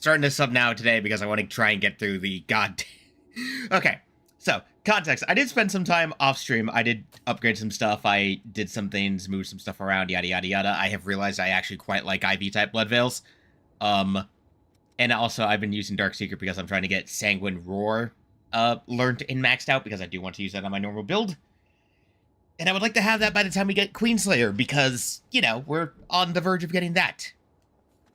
starting this up now today because I want to try and get through the god. Okay, so context. I did spend some time off stream. I did upgrade some stuff. I did some things, moved some stuff around, yada yada yada. I have realized I actually quite like IV type blood veils. And also I've been using Dark Seeker because I'm trying to get Sanguine Roar learned and maxed out because I do want to use that on my normal build. And I would like to have that by the time we get Queenslayer because, you know, we're on the verge of getting that.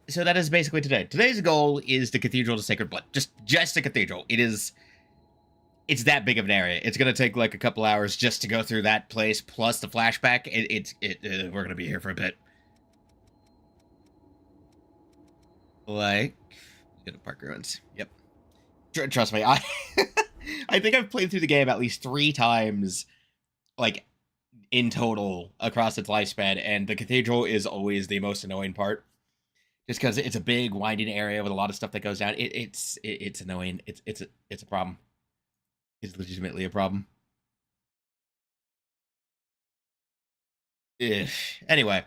So that is basically today. Today's goal is the Cathedral to Sacred Blood. Just the Cathedral. It's that big of an area. It's going to take like a couple hours just to go through that place, plus the flashback. We're going to be here for a bit. Like, go to Park Ruins. Yep. Trust me, I think I've played through the game at least 3 times, like, in total across its lifespan, and the Cathedral is always the most annoying part. Just because it's a big, winding area with a lot of stuff that goes down. It's annoying. It's a problem. It's legitimately a problem. Anyway,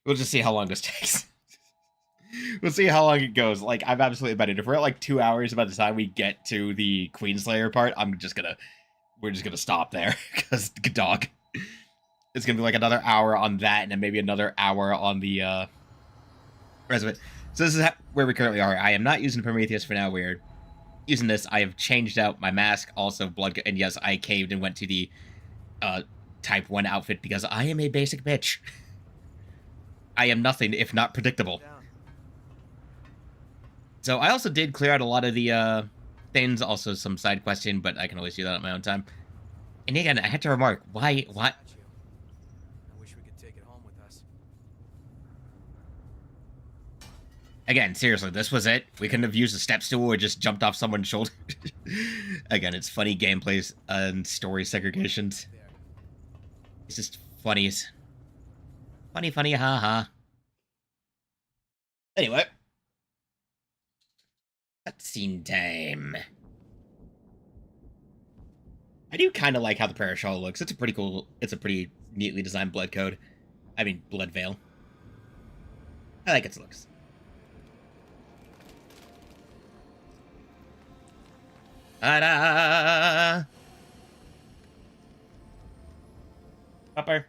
we'll just see how long this takes. We'll see how long it goes. Like, I'm absolutely betting. If we're at like 2 hours by the time we get to the Queenslayer part, we're just gonna stop there because dog. It's gonna be like another hour on that, and then maybe another hour on the rest of it. So this is where we currently are. I am not using Prometheus for now. We're using this. I have changed out my mask, also blood, and yes, I caved and went to the Type 1 outfit because I am a basic bitch. I am nothing if not predictable. So I also did clear out a lot of the things, also some side question, but I can always do that at my own time. And again, I had to remark, why? I wish we could take it home with us. Again, seriously, this was it. We couldn't have used a step stool or just jumped off someone's shoulder. Again, it's funny gameplays and story segregations. It's just funnies. Funny, haha. Anyway. Cutscene time. I do kind of like how the Parashal looks. It's a pretty neatly designed blood code. I mean, blood veil. I like its looks. Ta-da! Pupper.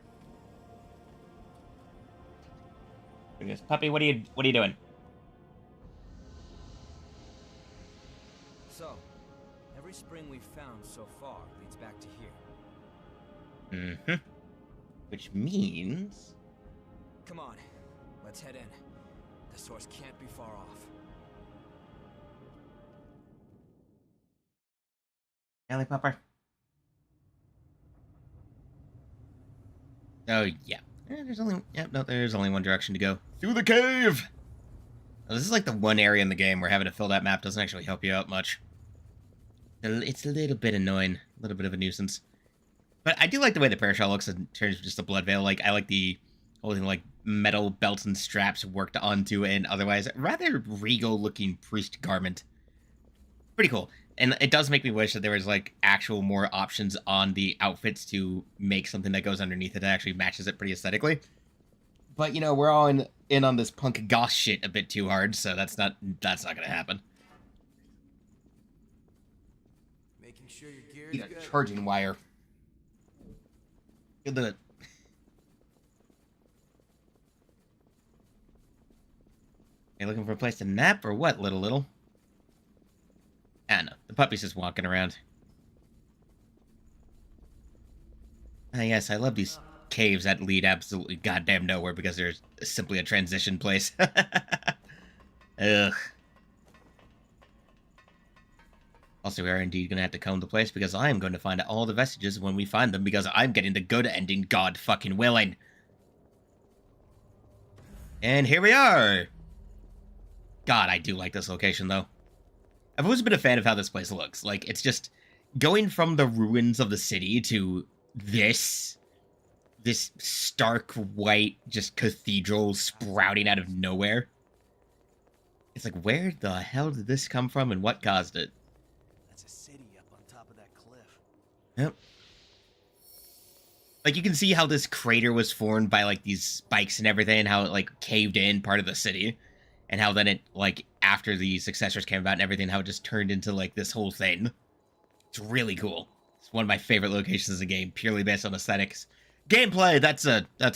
Puppy, what are you doing? So, every spring we've found so far leads back to here. Mm-hmm. Which means... Come on, let's head in. The source can't be far off. Alley Pupper. Oh, yeah. There's only one direction to go. Through the cave! Now, this is like the one area in the game where having to fill that map doesn't actually help you out much. It's a little bit annoying. A little bit of a nuisance. But I do like the way the Parashal looks in terms of just a blood veil. Like, I like the whole thing, like, metal belts and straps worked onto an otherwise rather regal-looking priest garment. Pretty cool. And it does make me wish that there was, like, actual more options on the outfits to make something that goes underneath it that actually matches it pretty aesthetically. But, you know, we're all in on this punk goth shit a bit too hard, so that's not gonna happen. Making sure your gear You is got a good. charging wire. Good at it. You looking for a place to nap or what, little? Ah, no. The puppy's just walking around. Ah, yes, I love these caves that lead absolutely goddamn nowhere because there's simply a transition place. Ugh. Also, we are indeed going to have to comb the place because I am going to find out all the vestiges when we find them because I'm getting the good ending, God fucking willing. And here we are. God, I do like this location, though. I've always been a fan of how this place looks. Like, it's just going from the ruins of the city to this stark white just cathedral sprouting out of nowhere. It's like, where the hell did this come from and what caused it? That's a city up on top of that cliff. Yep. Like, you can see how this crater was formed by, like, these spikes and everything, how it, like, caved in part of the city. and how then it, like, after the successors came about and everything, how it just turned into, like, this whole thing. It's really cool. It's one of my favorite locations of the game, purely based on aesthetics. Gameplay, that's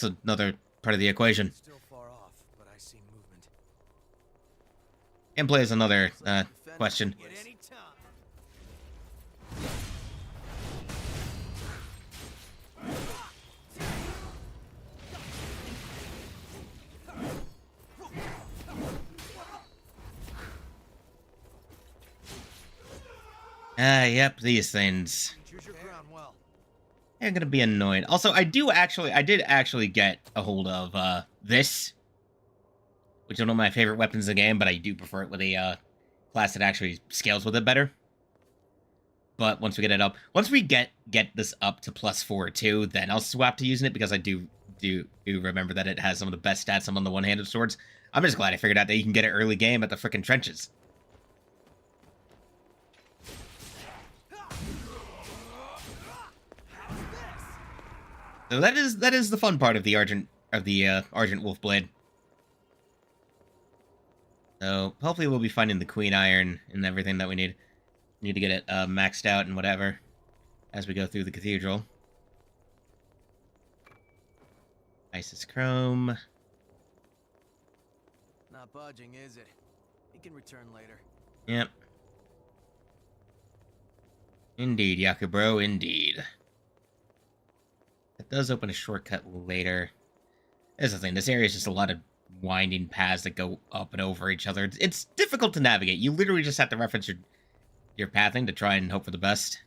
another part of the equation. Still far off, but I see movement. Gameplay is another question. At any time. Yep, these things. Choose your ground well. They're gonna be annoying. Also, I did actually get a hold of this, which is one of my favorite weapons in the game, but I do prefer it with a class that actually scales with it better. But once we get it up, once we get this up to +4 too, then I'll swap to using it, because I do remember that it has some of the best stats among the one-handed swords. I'm just glad I figured out that you can get it early game at the frickin' trenches. So that is the fun part of the Argent Wolfblade. So hopefully we'll be finding the Queen Iron and everything that we need. Need to get it maxed out and whatever as we go through the cathedral. Isis Chrome. Not budging, is it? He can return later. Yep. Indeed, Yakubro, indeed. It does open a shortcut later. That's the thing, this area is just a lot of winding paths that go up and over each other. It's difficult to navigate. You literally just have to reference your pathing to try and hope for the best.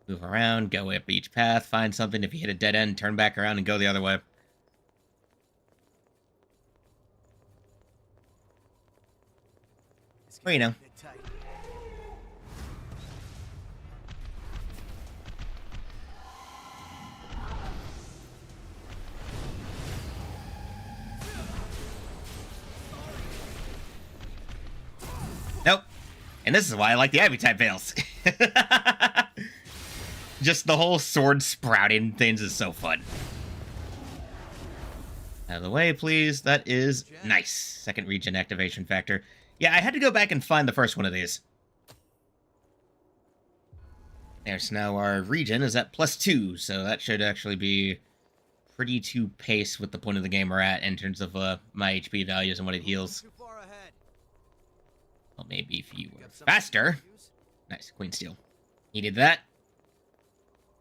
Move around, go up each path, find something. If you hit a dead end, turn back around and go the other way. Well, you know. Nope. And this is why I like the Ivy type veils. Just the whole sword sprouting things is so fun. Out of the way, please. That is nice. Second regen activation factor. Yeah, I had to go back and find the first one of these. There, so now our regen is at +2, so that should actually be pretty to pace with the point of the game we're at in terms of my HP values and what it heals. Well, maybe if you were faster. Nice, Queen Steel. Needed that.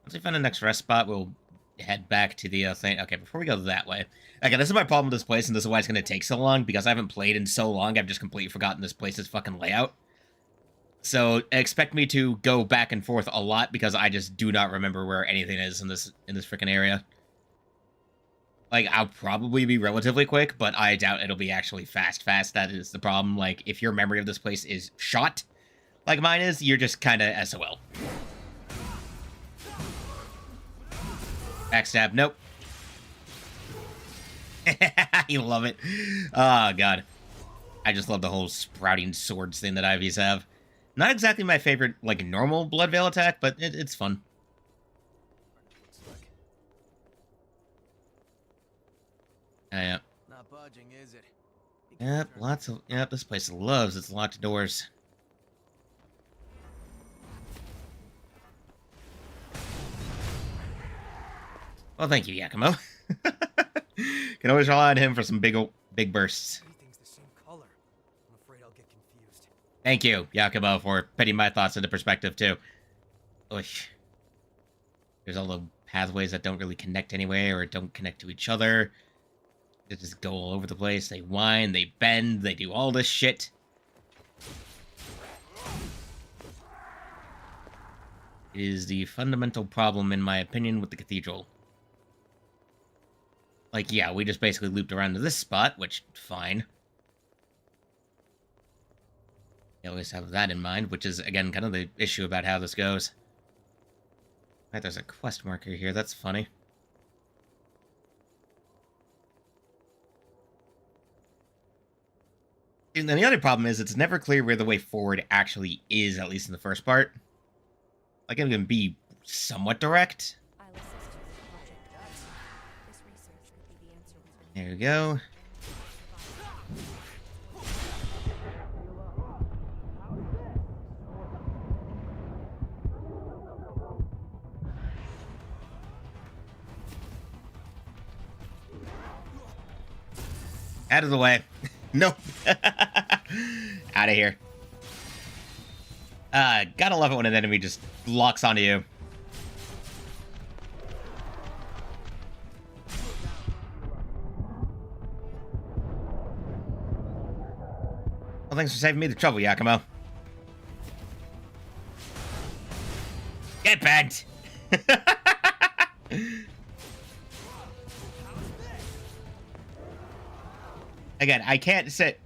Once we find the next rest spot, we'll head back to the thing. Okay, before we go that way. Okay, this is my problem with this place, and this is why it's going to take so long, because I haven't played in so long, I've just completely forgotten this place's fucking layout. So, expect me to go back and forth a lot, because I just do not remember where anything is in this freaking area. Like, I'll probably be relatively quick, but I doubt it'll be actually fast. That is the problem. Like, if your memory of this place is shot, like mine is, you're just kind of SOL. Backstab, nope. You love it. Oh, God. I just love the whole sprouting swords thing that Ivies have. Not exactly my favorite, like, normal Blood Veil attack, but it's fun. Yeah. Not budging, is it? Yep, lots of... Yep, this place loves its locked doors. Well, thank you, Yakumo. Can always rely on him for some big bursts. Everything's the same color. I'm afraid I'll get confused. Thank you, Yakumo, for putting my thoughts into perspective, too. Oish. There's all the pathways that don't really connect anywhere or don't connect to each other. They just go all over the place. They whine, they bend, they do all this shit. It is the fundamental problem, in my opinion, with the cathedral. Like, yeah, we just basically looped around to this spot, which, fine. You always have that in mind, which is, again, kind of the issue about how this goes. Right, there's a quest marker here. That's funny. And then the other problem is it's never clear where the way forward actually is, at least in the first part. Like, it can be somewhat direct. I'll assist you with the project. This research could be the answer we've been There we go. Out of the way. Nope. Out of here. Gotta love it when an enemy just locks onto you. Well, thanks for saving me the trouble, Yakumo. Get bagged! Again, I can't sit.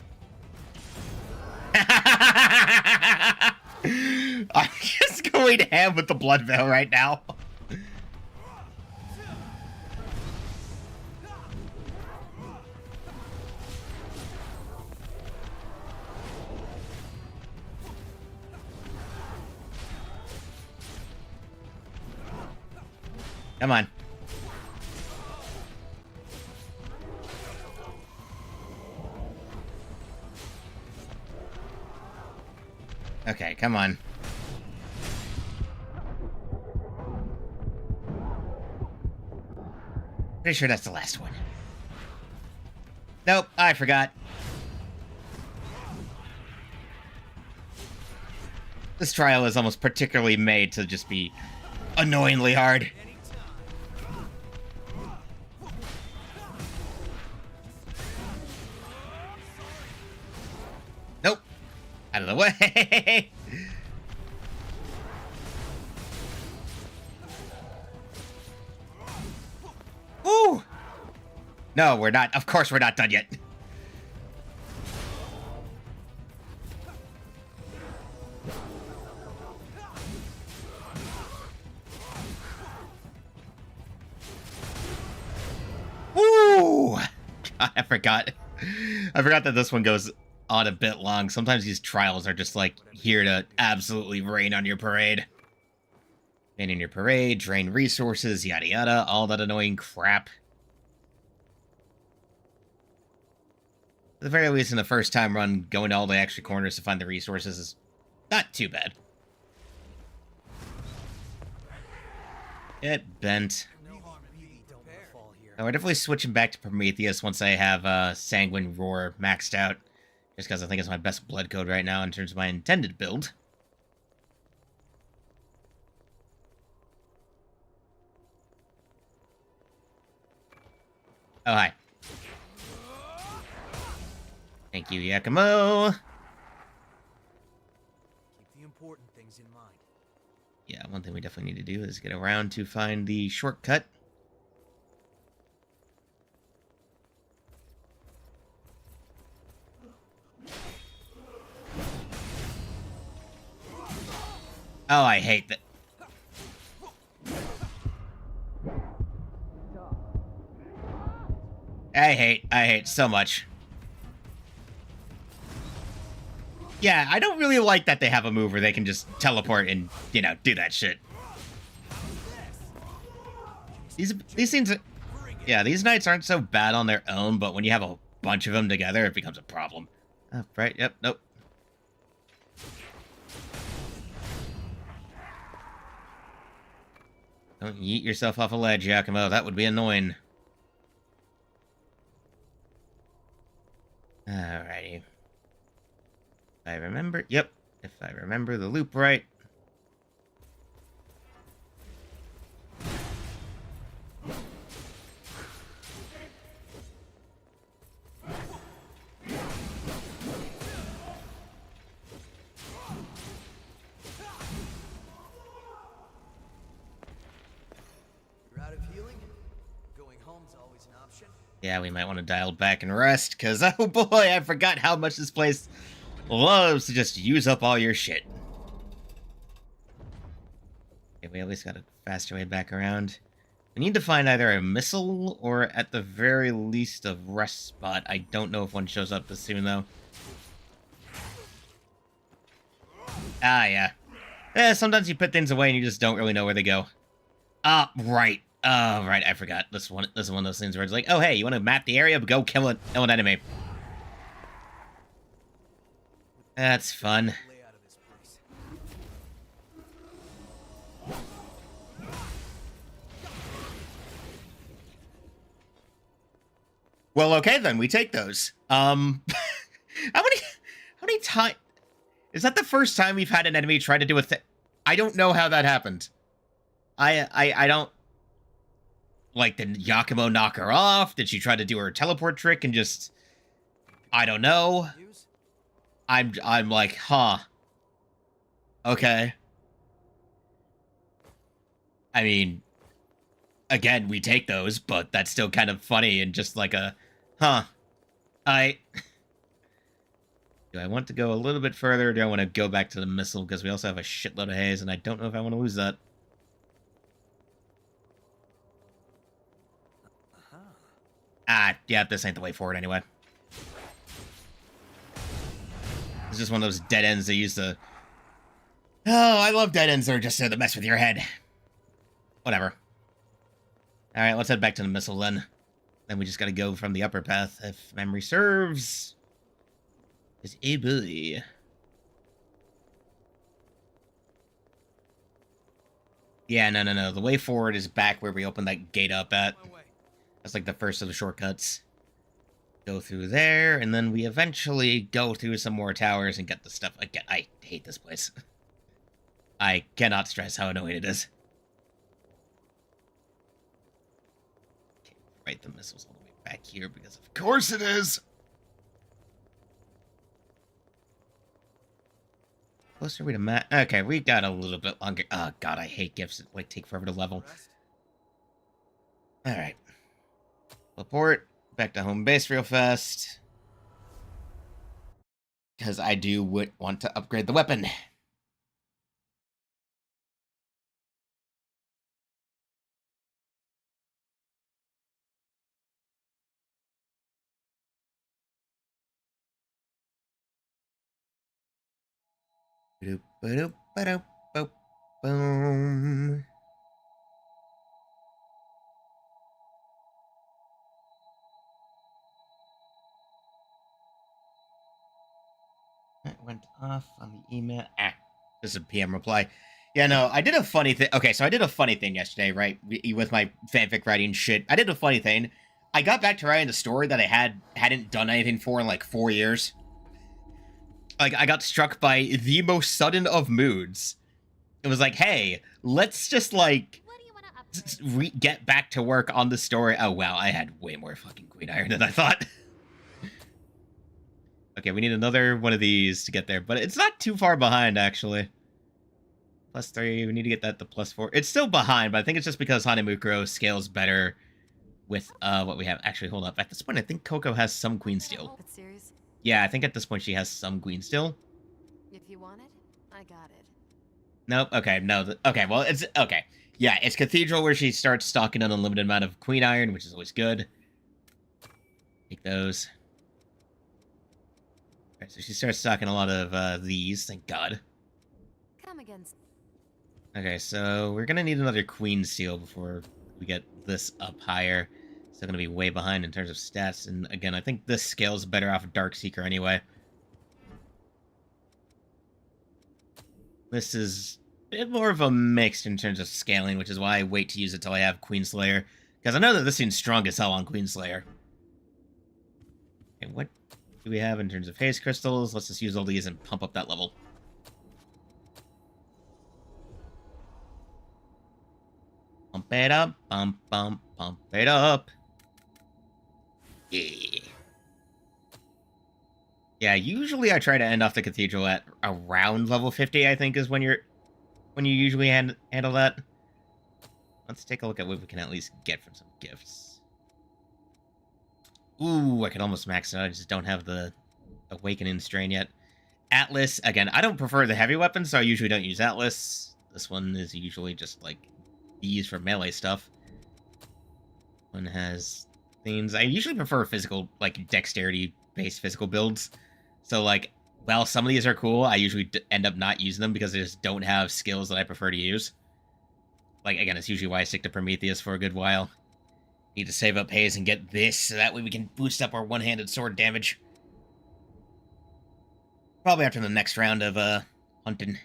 I'm just going ham with the blood veil right now. Come on. Okay, come on. Pretty sure that's the last one. Nope, I forgot. This trial is almost particularly made to just be annoyingly hard. Nope. Out of the way. Ooh. No, we're not. Of course we're not done yet. Ooh. I forgot. I forgot that this one goes on a bit long. Sometimes these trials are just like here to absolutely rain on your parade. Rain in your parade, drain resources, yada yada, all that annoying crap. At the very least, in the first time run, going to all the extra corners to find the resources is not too bad. Get bent. Oh, we're definitely switching back to Prometheus once I have Sanguine Roar maxed out. Just because I think it's my best blood code right now in terms of my intended build. Oh, hi. Thank you, Yakumo. Keep the important things in mind. Yeah, one thing we definitely need to do is get around to find the shortcut. Oh, I hate that. I hate so much. Yeah, I don't really like that they have a move where they can just teleport and, you know, do that shit. These things, yeah, these knights aren't so bad on their own, but when you have a bunch of them together, it becomes a problem. Oh, right, yep, nope. Don't yeet yourself off a ledge, Yakumo. That would be annoying. Alrighty. If I remember... Yep. If I remember the loop right. Yeah, we might want to dial back and rest, because, oh boy, I forgot how much this place loves to just use up all your shit. Okay, we at least got a faster way back around. We need to find either a missile, or at the very least a rest spot. I don't know if one shows up this soon, though. Ah, yeah. Sometimes you put things away and you just don't really know where they go. Ah, right. Oh, right, I forgot. This is one of those things where it's like, oh, hey, you want to map the area? Go kill an enemy. That's fun. Well, okay then, we take those. How many times? Is that the first time we've had an enemy try to do a thing? I don't know how that happened. I don't... Like, did Yakumo knock her off? Did she try to do her teleport trick and just... I don't know. I'm like, huh. Okay. I mean, again, we take those, but that's still kind of funny and just like a, huh. Do I want to go a little bit further, or do I want to go back to the missile? Because we also have a shitload of haze, and I don't know if I want to lose that. Yeah, this ain't the way forward anyway. It's just one of those dead ends they use to... Oh, I love dead ends that are just there to mess with your head. Whatever. Alright, let's head back to the missile then. Then we just gotta go from the upper path, if memory serves. Is able. Yeah, no. The way forward is back where we opened that gate up at. That's like the first of the shortcuts. Go through there, and then we eventually go through some more towers and get the stuff. Again, I hate this place. I cannot stress how annoying it is. Okay, right, the missile's all the way back here, because of course it is! Closer we to Matt. Okay, we got a little bit longer. Oh, God, I hate gifts that, like, take forever to level. Alright. Report. Back to home base real fast. Because I do want to upgrade the weapon. Boom. It went off on the email. This is a PM reply. Yeah, no, I did a funny thing. Okay, so I did a funny thing yesterday, right? With my fanfic writing shit. I did a funny thing. I got back to writing the story that I hadn't done anything for in like 4 years. Like, I got struck by the most sudden of moods. It was like, hey, let's just like get back to work on the story. Oh wow, I had way more fucking Queen Iron than I thought. Okay, we need another one of these to get there, but it's not too far behind actually. +3, we need to get that to +4. It's still behind, but I think it's just because Hanamukuro scales better with what we have. Actually, hold up. At this point, I think Coco has some Queen Steel. Yeah, I think at this point she has some Queen Steel. If you want it, I got it. Nope. Okay, no. Okay, well, it's... Okay. Yeah, it's Cathedral where she starts stocking an unlimited amount of Queen Iron, which is always good. Take those. Alright, so she starts stocking a lot of these, thank God. Come again. Okay, so we're gonna need another Queen Seal before we get this up higher. Still gonna be way behind in terms of stats, and again, I think this scales better off of Dark Seeker anyway. This is a bit more of a mix in terms of scaling, which is why I wait to use it till I have Queenslayer. Because I know that this seems strong as hell on Queenslayer. Okay, what do we have in terms of haze crystals? Let's just use all these and pump up that level. Pump it up, pump it up. Yeah. Yeah, usually I try to end off the Cathedral at around level 50, I think, is when you usually handle that. Let's take a look at what we can at least get from some gifts. Ooh, I can almost max it out. I just don't have the Awakening Strain yet. Atlas, again, I don't prefer the heavy weapons, so I usually don't use Atlas. This one is usually just, like, used for melee stuff. One has things. I usually prefer physical, like, dexterity-based physical builds. So, like, while some of these are cool, I usually end up not using them because they just don't have skills that I prefer to use. Like, again, it's usually why I stick to Prometheus for a good while. Need to save up haze and get this, so that way we can boost up our one-handed sword damage. Probably after the next round of, hunting.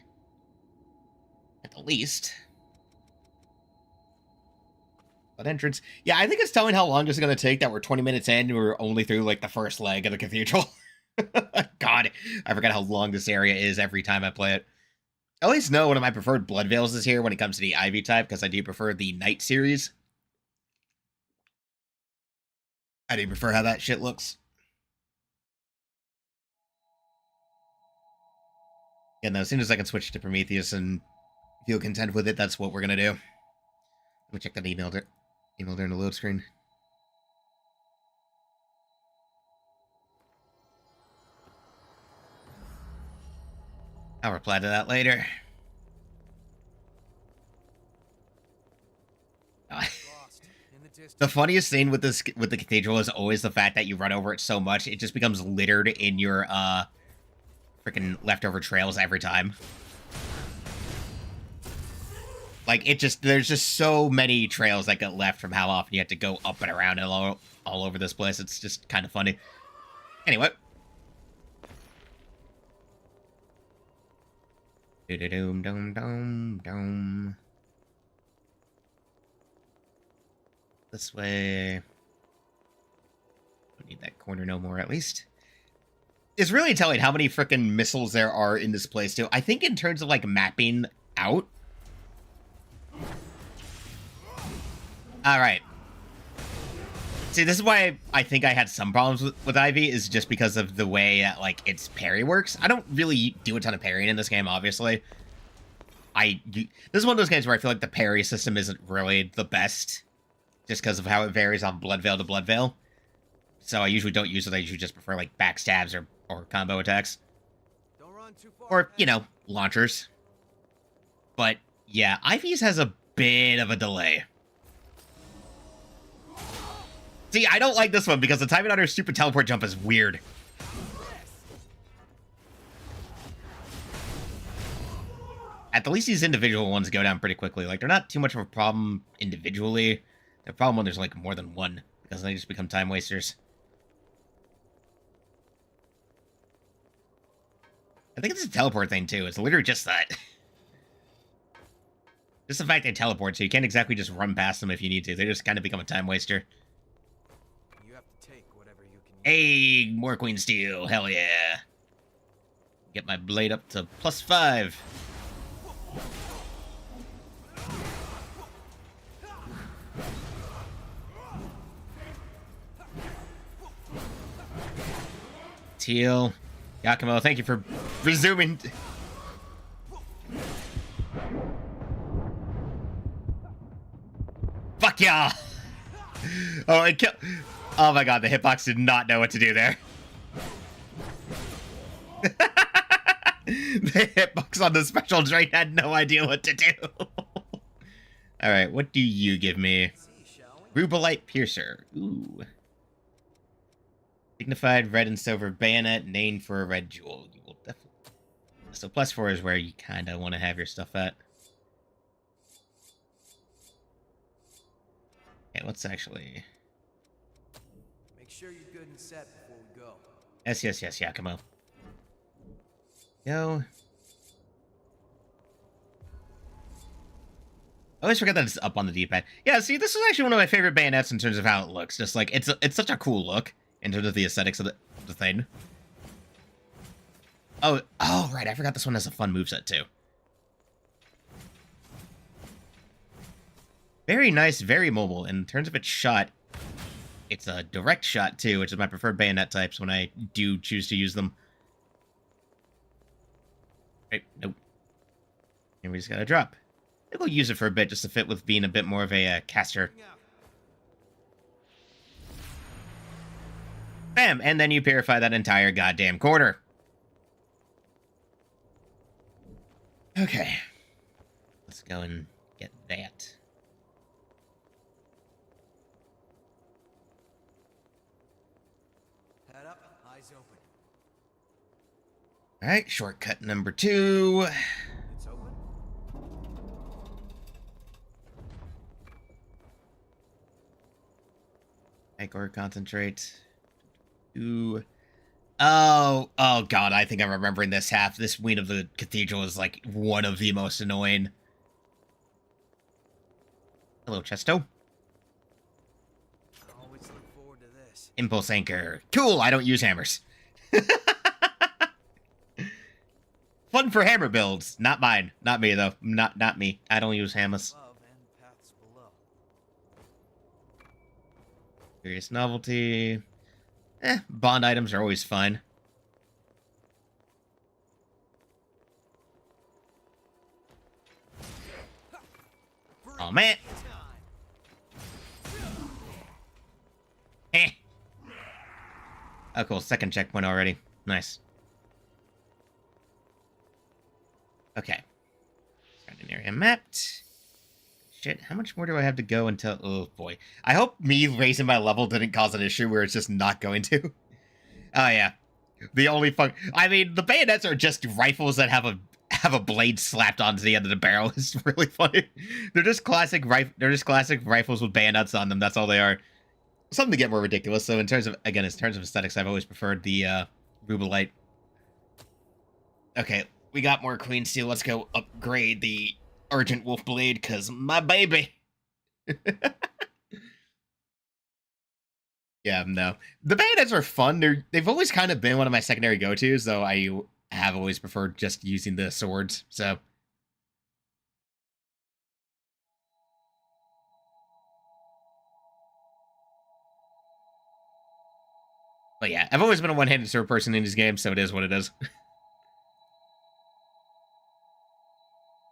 At the least. That entrance. Yeah, I think it's telling how long this is going to take that we're 20 minutes in and we're only through, like, the first leg of the cathedral. God, I forgot how long this area is every time I play it. I at least know one of my preferred blood veils is here when it comes to the Ivy type, because I do prefer the Knight series. I do prefer how that shit looks. Yeah, no, as soon as I can switch to Prometheus and feel content with it, that's what we're going to do. Let me check that email during the load screen. I'll reply to that later. The funniest thing with the cathedral is always the fact that you run over it so much, it just becomes littered in your freaking leftover trails every time. Like, there's just so many trails that get left from how often you have to go up and around and all over this place. It's just kind of funny. Anyway. Doom. This way. Don't need that corner no more, at least. It's really telling how many frickin' missiles there are in this place, too. I think in terms of, like, mapping out. Alright. See, this is why I think I had some problems with Ivy, is just because of the way, like, its parry works. I don't really do a ton of parrying in this game, obviously. This is one of those games where I feel like the parry system isn't really the best, just because of how it varies on Blood Veil to Blood Veil. So I usually don't use it, I usually just prefer, like, backstabs or combo attacks. Don't run too far, or, you know, launchers. But, yeah, Ivy's has a bit of a delay. See, I don't like this one because the timing on her stupid teleport jump is weird. At least these individual ones go down pretty quickly. Like, they're not too much of a problem individually. They're a problem when there's, like, more than one, because they just become time wasters. I think it's a teleport thing, too. It's literally just that. Just the fact they teleport, so you can't exactly just run past them if you need to. They just kind of become a time waster. You have to take whatever you can. Hey, more Queen Steel. Hell yeah. Get my blade up to +5. Teal. Yakumo, thank you for resuming. Fuck yeah! Oh, it killed. Oh my god, the hitbox did not know what to do there. The hitbox on the special drain had no idea what to do. Alright, what do you give me? Rubelite Piercer. Ooh. Dignified red and silver bayonet, named for a red jewel. You will definitely. So +4 is where you kind of want to have your stuff at. Okay, let's actually. Make sure you're good and set before we go. Yes, Yakumo. Go. I always forget that it's up on the D-pad. Yeah, see, this is actually one of my favorite bayonets in terms of how it looks. Just like it's such a cool look in terms of the aesthetics of the thing. Oh, right, I forgot this one has a fun moveset too. Very nice, very mobile. In terms of its shot, it's a direct shot too, which is my preferred bayonet types when I do choose to use them. Right, nope. And we just gotta drop. I think we'll use it for a bit just to fit with being a bit more of a caster. Bam! And then you purify that entire goddamn corner. Okay. Let's go and get that. Head up, eyes open. Alright, shortcut number 2. It's open. Seiker, concentrate. Ooh. Oh god, I think I'm remembering this half. This wing of the cathedral is like one of the most annoying. Hello, Chesto. this. Impulse anchor. Cool, I don't use hammers. Fun for hammer builds. Not mine. Not me, though. Not me. I don't use hammers. Above and paths below. Curious novelty. Bond items are always fun. Oh man. Eh. Oh cool, second checkpoint already. Nice. Okay. Got an area mapped. Shit, how much more do I have to go until... Oh boy. I hope me raising my level didn't cause an issue where it's just not going to. Oh yeah. The only fun... I mean, the bayonets are just rifles that have a blade slapped onto the end of the barrel. It's really funny. They're just classic rifles with bayonets on them. That's all they are. Something to get more ridiculous. So in terms of aesthetics, I've always preferred the Rubelite. Okay, we got more Queen Steel. Let's go upgrade the Urgent Wolf Blade, because my baby. Yeah, no. The bayonets are fun. They've always kind of been one of my secondary go-tos, though I have always preferred just using the swords, so. But yeah, I've always been a one-handed sword person in these games, so it is what it is.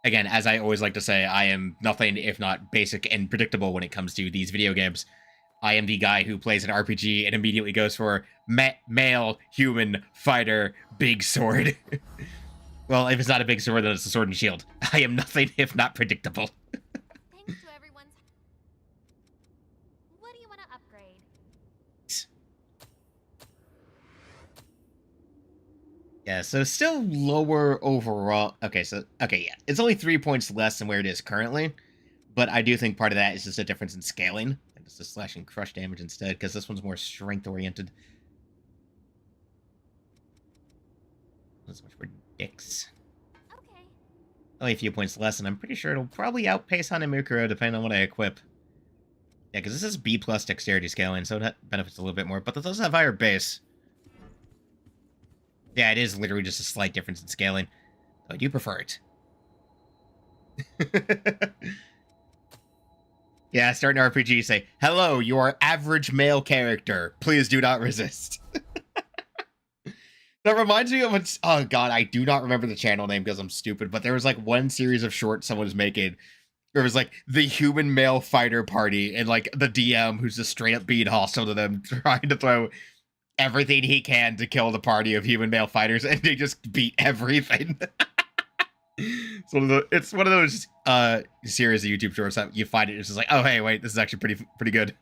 Again, as I always like to say, I am nothing if not basic and predictable when it comes to these video games. I am the guy who plays an RPG and immediately goes for male, human, fighter, big sword. Well, if it's not a big sword, then it's a sword and shield. I am nothing if not predictable. Thanks to everyone's... What do you want to upgrade? Yeah, so still lower overall. Okay, yeah. It's only 3 points less than where it is currently, but I do think part of that is just a difference in scaling. It's the slash and crush damage instead, because this one's more strength-oriented. Not so much for dicks. Okay. Only a few points less, and I'm pretty sure it'll probably outpace Hanamukuro depending on what I equip. Yeah, because this is B plus dexterity scaling, so that benefits a little bit more, but it does have higher base. Yeah, it is literally just a slight difference in scaling. But I do prefer it. Yeah, start an RPG, say, hello, you are average male character. Please do not resist. That reminds me of what's... Oh, God, I do not remember the channel name because I'm stupid, but there was, like, one series of shorts someone was making. There was, like, the human male fighter party, and, like, the DM who's just straight up being hostile to them, trying to throw everything he can to kill the party of human male fighters, and they just beat everything. It's one of those series of YouTube shorts that you find it's just like, oh hey, wait, this is actually pretty good.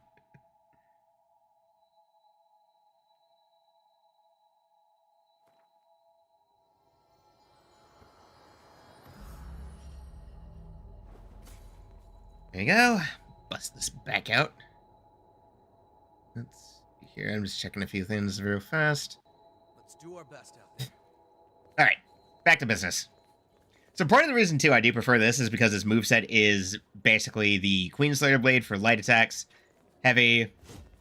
There you go. Bust this back out. Let's see here. I'm just checking a few things real fast. Let's do our best out there. All right, back to business. So part of the reason, too, I do prefer this is because this moveset is basically the Queen Slayer Blade for light attacks. Heavy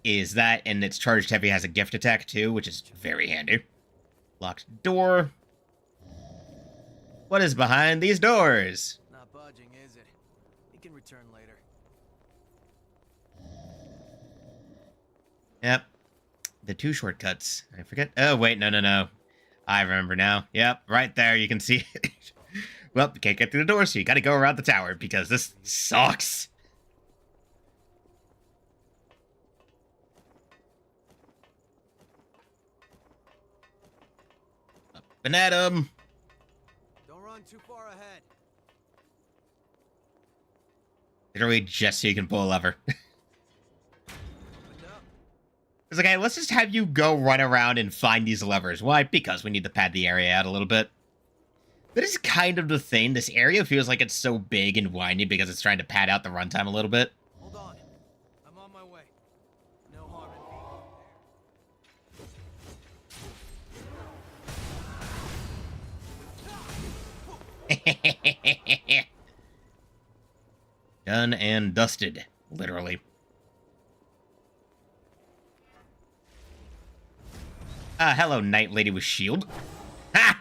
is that, and its charged heavy has a gift attack, too, which is very handy. Locked door. What is behind these doors? Not budging, is it? We can return later. Yep. The 2 shortcuts. I forget. Oh, wait, no. I remember now. Yep, right there, you can see it. Well, you can't get through the door, so you gotta go around the tower, because this sucks. Up and at him. Don't run too far ahead. Literally just so you can pull a lever. It's like, hey, let's just have you go run around and find these levers. Why? Because we need to pad the area out a little bit. That is kind of the thing. This area feels like it's so big and windy because it's trying to pad out the runtime a little bit. Hold on. I'm on my way. No harm in being. Done and dusted, literally. Hello, Night Lady with shield. Ha!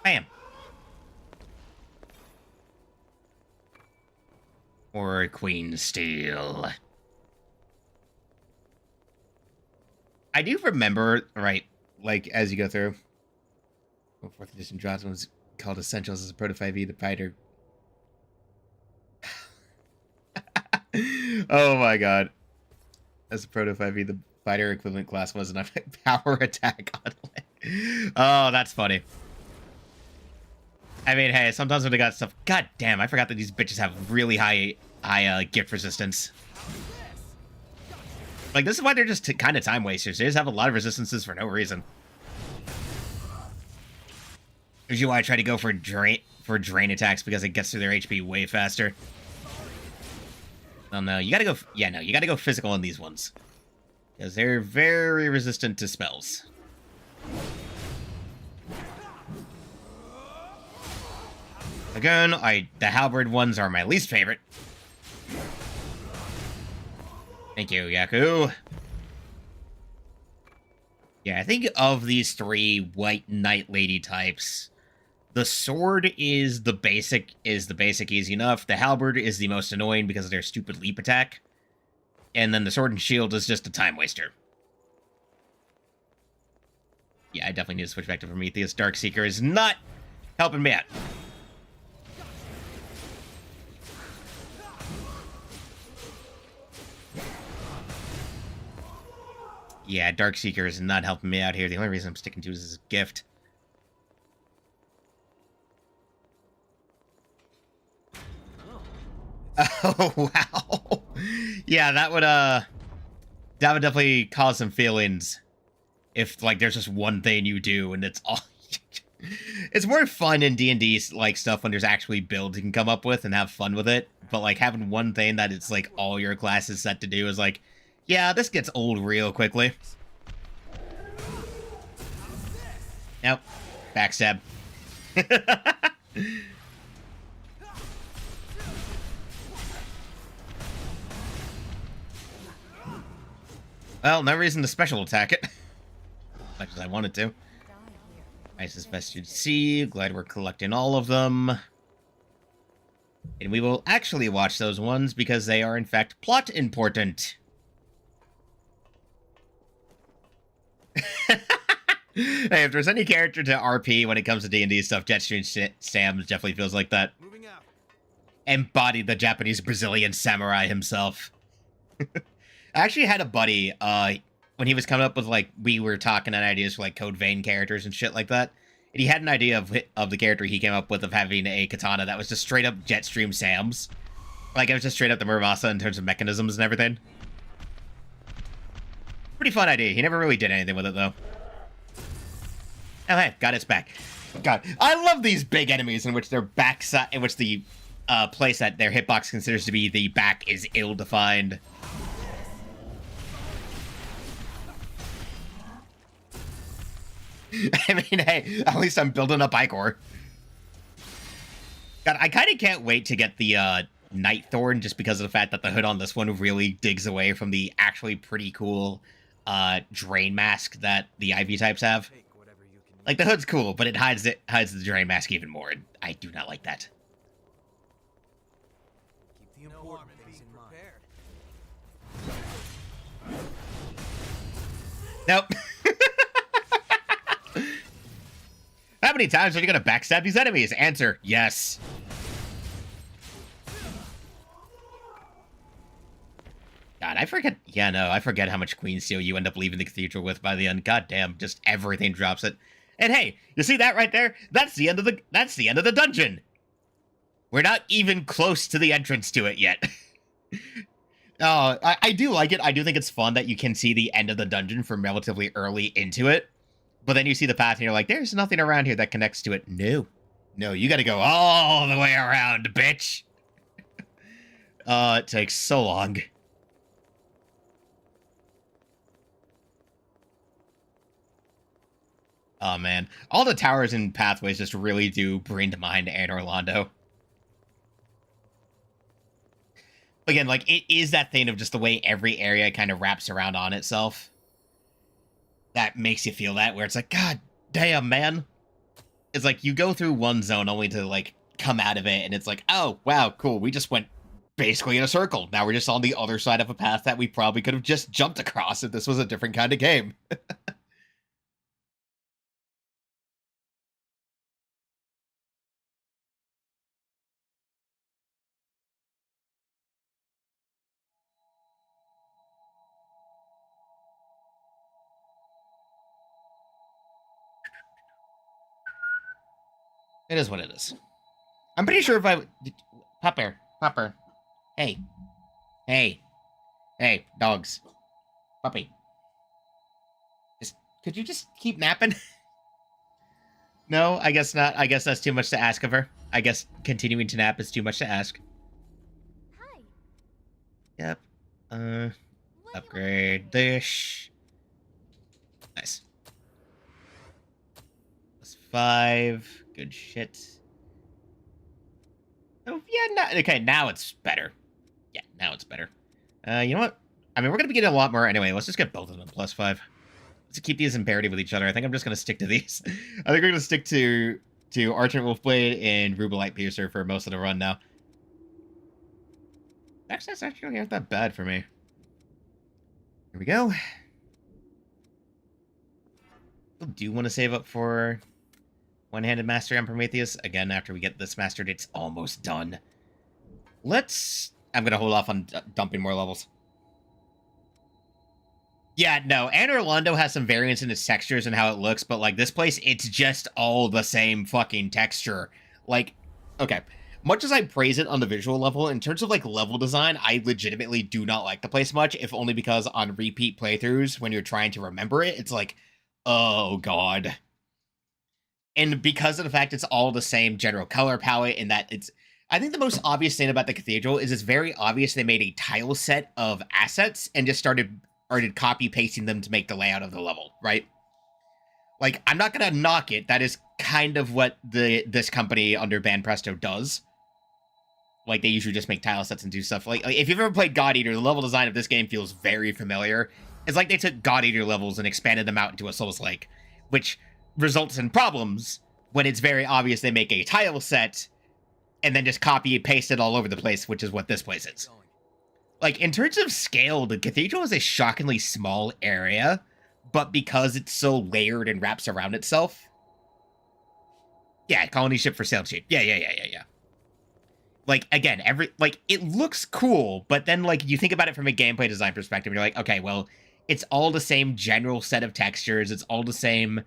Bam. Or Queen Steel. I do remember, right, like, as you go through, 4th edition drops was called Essentials as a Proto 5e, the fighter. Oh my god. As a Proto 5e, the fighter equivalent class was enough power attack on it. Oh, that's funny. I mean, hey, sometimes when they got stuff... God damn, I forgot that these bitches have really high gift resistance. Like, this is why they're just kind of time wasters. They just have a lot of resistances for no reason. Usually why I try to go for drain attacks, because it gets through their HP way faster. Oh no, you gotta go... Yeah, no, you gotta go physical on these ones. Because they're very resistant to spells. Again, the halberd ones are my least favorite. Thank you, Yaku. Yeah, I think of these 3 white knight lady types, the sword is the basic easy enough. The halberd is the most annoying because of their stupid leap attack. And then the sword and shield is just a time waster. Yeah, I definitely need to switch back to Prometheus. Darkseeker is not helping me out. Yeah, Darkseeker is not helping me out here. The only reason I'm sticking to is his gift. Oh, wow. Yeah, that would definitely cause some feelings if, like, there's just one thing you do and it's all... It's more fun in D&D, like, stuff when there's actually builds you can come up with and have fun with it. But, like, having one thing that it's, like, all your class is set to do is, like, yeah, this gets old real quickly. Nope. Backstab. Well, no reason to special attack it. As much as I wanted to. Isis Vestige Sea. Glad we're collecting all of them. And we will actually watch those ones because they are, in fact, plot important. Hey, if there's any character to RP when it comes to D&D stuff, Jetstream Sam definitely feels like that. Moving out. Embodied the Japanese Brazilian samurai himself. I actually had a buddy, when he was coming up with, like, we were talking on ideas for, like, Code Vein characters and shit like that, and he had an idea of the character he came up with of having a katana that was just straight up Jetstream Sam's. Like, it was just straight up the Muramasa in terms of mechanisms and everything. Pretty fun idea. He never really did anything with it, though. Oh, hey, got its back. God, I love these big enemies in which their backside, in which the place that their hitbox considers to be the back is ill-defined. I mean, hey, at least I'm building up Icor. God, I kind of can't wait to get the Night Thorn just because of the fact that the hood on this one really digs away from the actually pretty cool drain mask that the IV types have. Like, the hood's cool, but it hides the drain mask even more, and I do not like that. Keep the important things in mind. Nope. How many times are you gonna backstab these enemies? Answer, yes. God, I forget. Yeah, no, I forget how much Queen Steel you end up leaving the cathedral with by the end. God damn, just everything drops it. And hey, you see that right there? That's the end of the dungeon. We're not even close to the entrance to it yet. Oh, I do like it. I do think it's fun that you can see the end of the dungeon from relatively early into it. But then you see the path and you're like, there's nothing around here that connects to it. No. No, you gotta go all the way around, bitch. It takes so long. Oh, man. All the towers and pathways just really do bring to mind Anor Londo. again, like, it is that thing of just the way every area kind of wraps around on itself. That makes you feel that, where it's like, God damn, man. It's like, you go through one zone only to, like, come out of it, and it's like, oh, wow, cool, we just went basically in a circle. Now we're just on the other side of a path that we probably could have just jumped across if this was a different kind of game. It is what it is. I'm pretty sure if I... Pupper. Hey. Hey, dogs. Puppy. Could you just keep napping? No, I guess not. I guess that's too much to ask of her. I guess continuing to nap is too much to ask. Hi. Yep. What Upgrade this. Nice. +5. Good shit. Oh, yeah, okay, now it's better. Yeah, now it's better. You know what? I mean, we're going to be getting a lot more anyway. Let's just get both of them +5. Let's keep these in parity with each other. I think I'm just going to stick to these. I think we're going to stick to Argent Wolfblade and Rubelite Piercer for most of the run now. Actually, that's actually not that bad for me. Here we go. Do you want to save up for one-handed mastery on Prometheus? Again, after we get this mastered, it's almost done. I'm going to hold off on dumping more levels. Yeah, no, Anor Londo has some variance in its textures and how it looks, but, like, this place, it's just all the same fucking texture. Like, okay, much as I praise it on the visual level, in terms of, like, level design, I legitimately do not like the place much, if only because on repeat playthroughs, when you're trying to remember it, it's like, oh, God. And because of the fact it's all the same general color palette, and that it's... I think the most obvious thing about the cathedral is it's very obvious they made a tile set of assets and just started copy-pasting them to make the layout of the level, right? Like, I'm not gonna knock it. That is kind of what this company under Ban Presto does. Like, they usually just make tile sets and do stuff. Like, if you've ever played God Eater, the level design of this game feels very familiar. It's like they took God Eater levels and expanded them out into a Souls-like, which results in problems when it's very obvious they make a tile set and then just copy and paste it all over the place, which is what this place is. Like, in terms of scale, the cathedral is a shockingly small area, but because it's so layered and wraps around itself... Yeah, colony ship for sale cheap. Yeah. Like, again, it looks cool, but then, like, you think about it from a gameplay design perspective, and you're like, okay, well, it's all the same general set of textures, it's all the same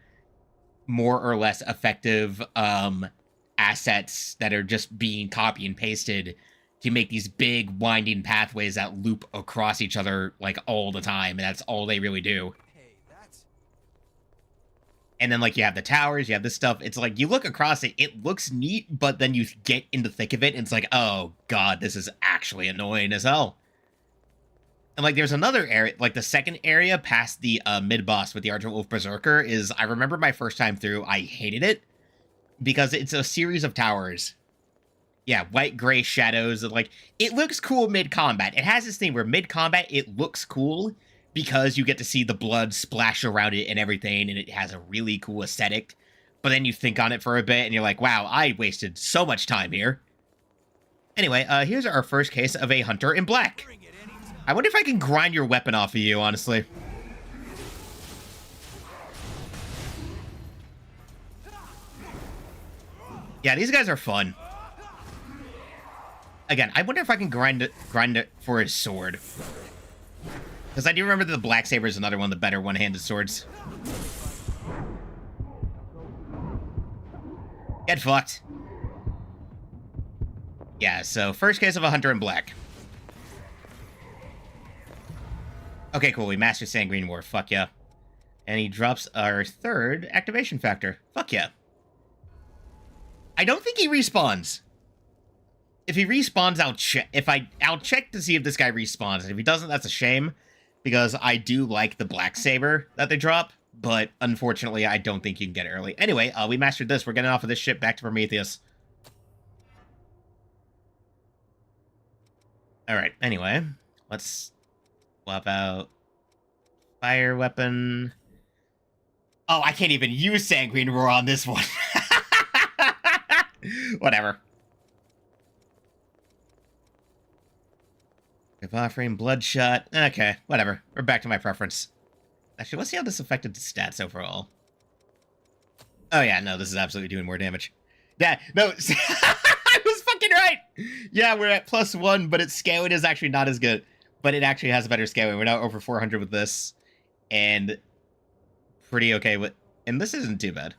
more or less effective, assets that are just being copy and pasted to make these big winding pathways that loop across each other like all the time, and that's all they really do. Hey, that's... And then like you have the towers, you have this stuff. It's like you look across it, it looks neat, but then you get in the thick of it, and it's like, oh god, this is actually annoying as hell. And like there's another area, like the second area past the mid-boss with the Argent Wolf Berserker is, I remember my first time through, I hated it because it's a series of towers. Yeah, white-gray shadows. Like, it looks cool mid-combat. It has this thing where mid-combat, it looks cool because you get to see the blood splash around it and everything, and it has a really cool aesthetic. But then you think on it for a bit, and you're like, wow, I wasted so much time here. Anyway, here's our first case of a Hunter in Black. I wonder if I can grind your weapon off of you, honestly. Yeah, these guys are fun. Again, I wonder if I can grind it for his sword. Because I do remember that the Black Saber is another one of the better one-handed swords. Get fucked. Yeah, so first case of a Hunter in Black. Okay, cool, we mastered Sanguine War. Fuck yeah. And he drops our third activation factor. Fuck yeah. I don't think he respawns. If he respawns, I'll check. I'll check to see if this guy respawns. And if he doesn't, that's a shame, because I do like the Black Saber that they drop, but unfortunately, I don't think you can get it early. Anyway, we mastered this. We're getting off of this ship back to Prometheus. Alright, anyway. Let's swap out fire weapon. Oh, I can't even use Sanguine Roar on this one. Whatever. If offering Bloodshot. Okay, whatever. We're back to my preference. Actually, let's see how this affected the stats overall. Oh yeah, no, this is absolutely doing more damage. Yeah, no, I was fucking right! Yeah, we're at +1, but its scaling is actually not as good. But it actually has a better scaling. We're now over 400 with this. And pretty okay with... And this isn't too bad.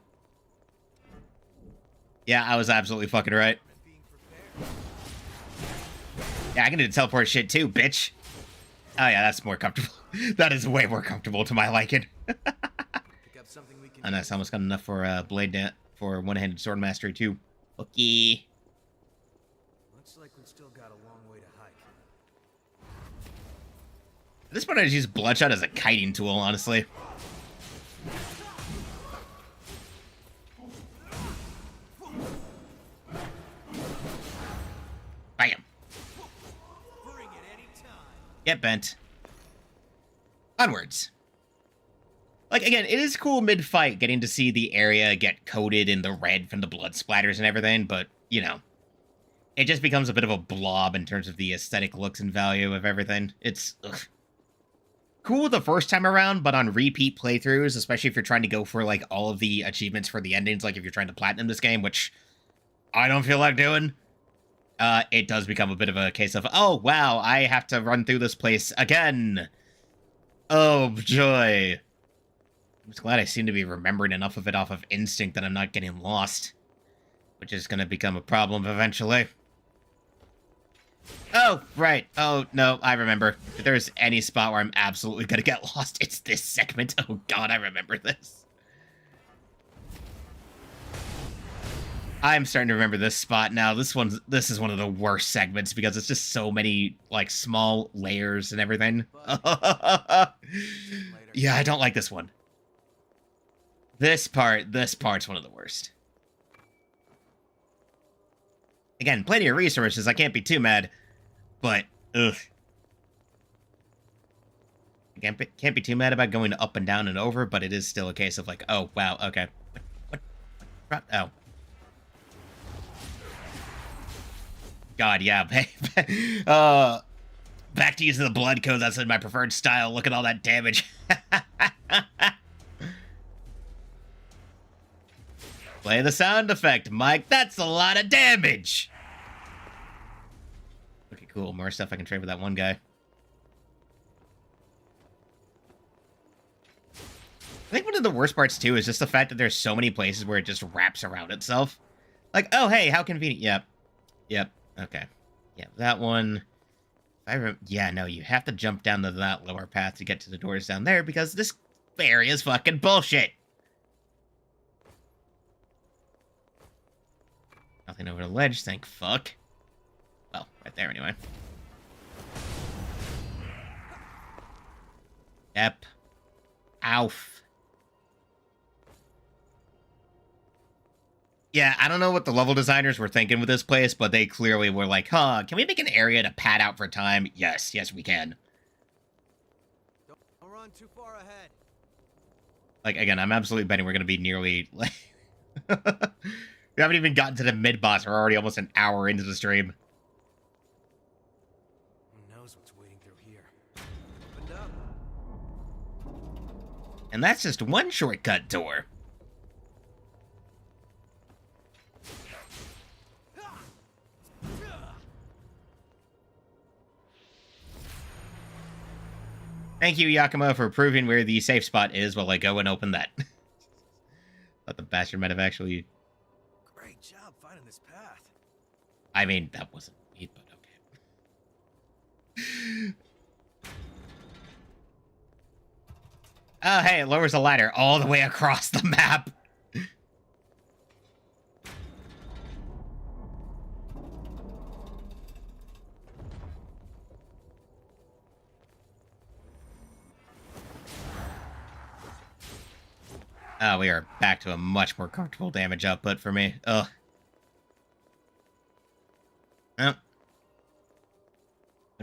Yeah, I was absolutely fucking right. Yeah, I can do the teleport shit too, bitch. Oh yeah, that's more comfortable. That is way more comfortable to my liking. And that's almost got enough for blade dance for one-handed sword mastery too. Okay. Looks like we've still got a long way to hike. At this point, I just use Bloodshot as a kiting tool, honestly. Bam. Bring it anytime. Get bent. Onwards. Like, again, it is cool mid-fight getting to see the area get coated in the red from the blood splatters and everything, but, you know, it just becomes a bit of a blob in terms of the aesthetic looks and value of everything. It's cool the first time around, but on repeat playthroughs, especially if you're trying to go for, like, all of the achievements for the endings, like if you're trying to platinum this game, which I don't feel like doing, it does become a bit of a case of, oh, wow, I have to run through this place again. Oh, joy. I'm just glad I seem to be remembering enough of it off of instinct that I'm not getting lost. Which is going to become a problem eventually. Oh, right. Oh, no, I remember. If there's any spot where I'm absolutely going to get lost, it's this segment. Oh, God, I remember this. I'm starting to remember this spot now. This is one of the worst segments because it's just so many, like, small layers and everything. Yeah, I don't like this one. This part's one of the worst. Again, plenty of resources, I can't be too mad, but, ugh. Again, can't be too mad about going up and down and over, but it is still a case of like, oh, wow, okay. What? Oh. God, yeah. Back to using the blood codes, that's my preferred style. Look at all that damage. Play the sound effect, Mike. That's a lot of damage. Okay, cool. More stuff I can trade with that one guy. I think one of the worst parts, too, is just the fact that there's so many places where it just wraps around itself. Like, oh, hey, how convenient. Yep. Okay. Yeah, that one. Yeah, no, you have to jump down to that lower path to get to the doors down there because this area is fucking bullshit. Nothing over the ledge, thank fuck. Well, right there anyway. Yep. Ouf. Yeah, I don't know what the level designers were thinking with this place, but they clearly were like, huh, can we make an area to pad out for time? Yes, we can. Don't run too far ahead. Like, again, I'm absolutely betting we're going to be nearly, like... We haven't even gotten to the mid-boss. We're already almost an hour into the stream. Who knows what's waiting through here? Opened up. And that's just one shortcut door. Thank you, Yakima, for proving where the safe spot is while I go and open that. Thought the bastard might have actually... Great job finding this path. I mean, that wasn't me, but okay. Oh, hey, it lowers the ladder all the way across the map. Oh, we are back to a much more comfortable damage output for me. Ugh. Oh.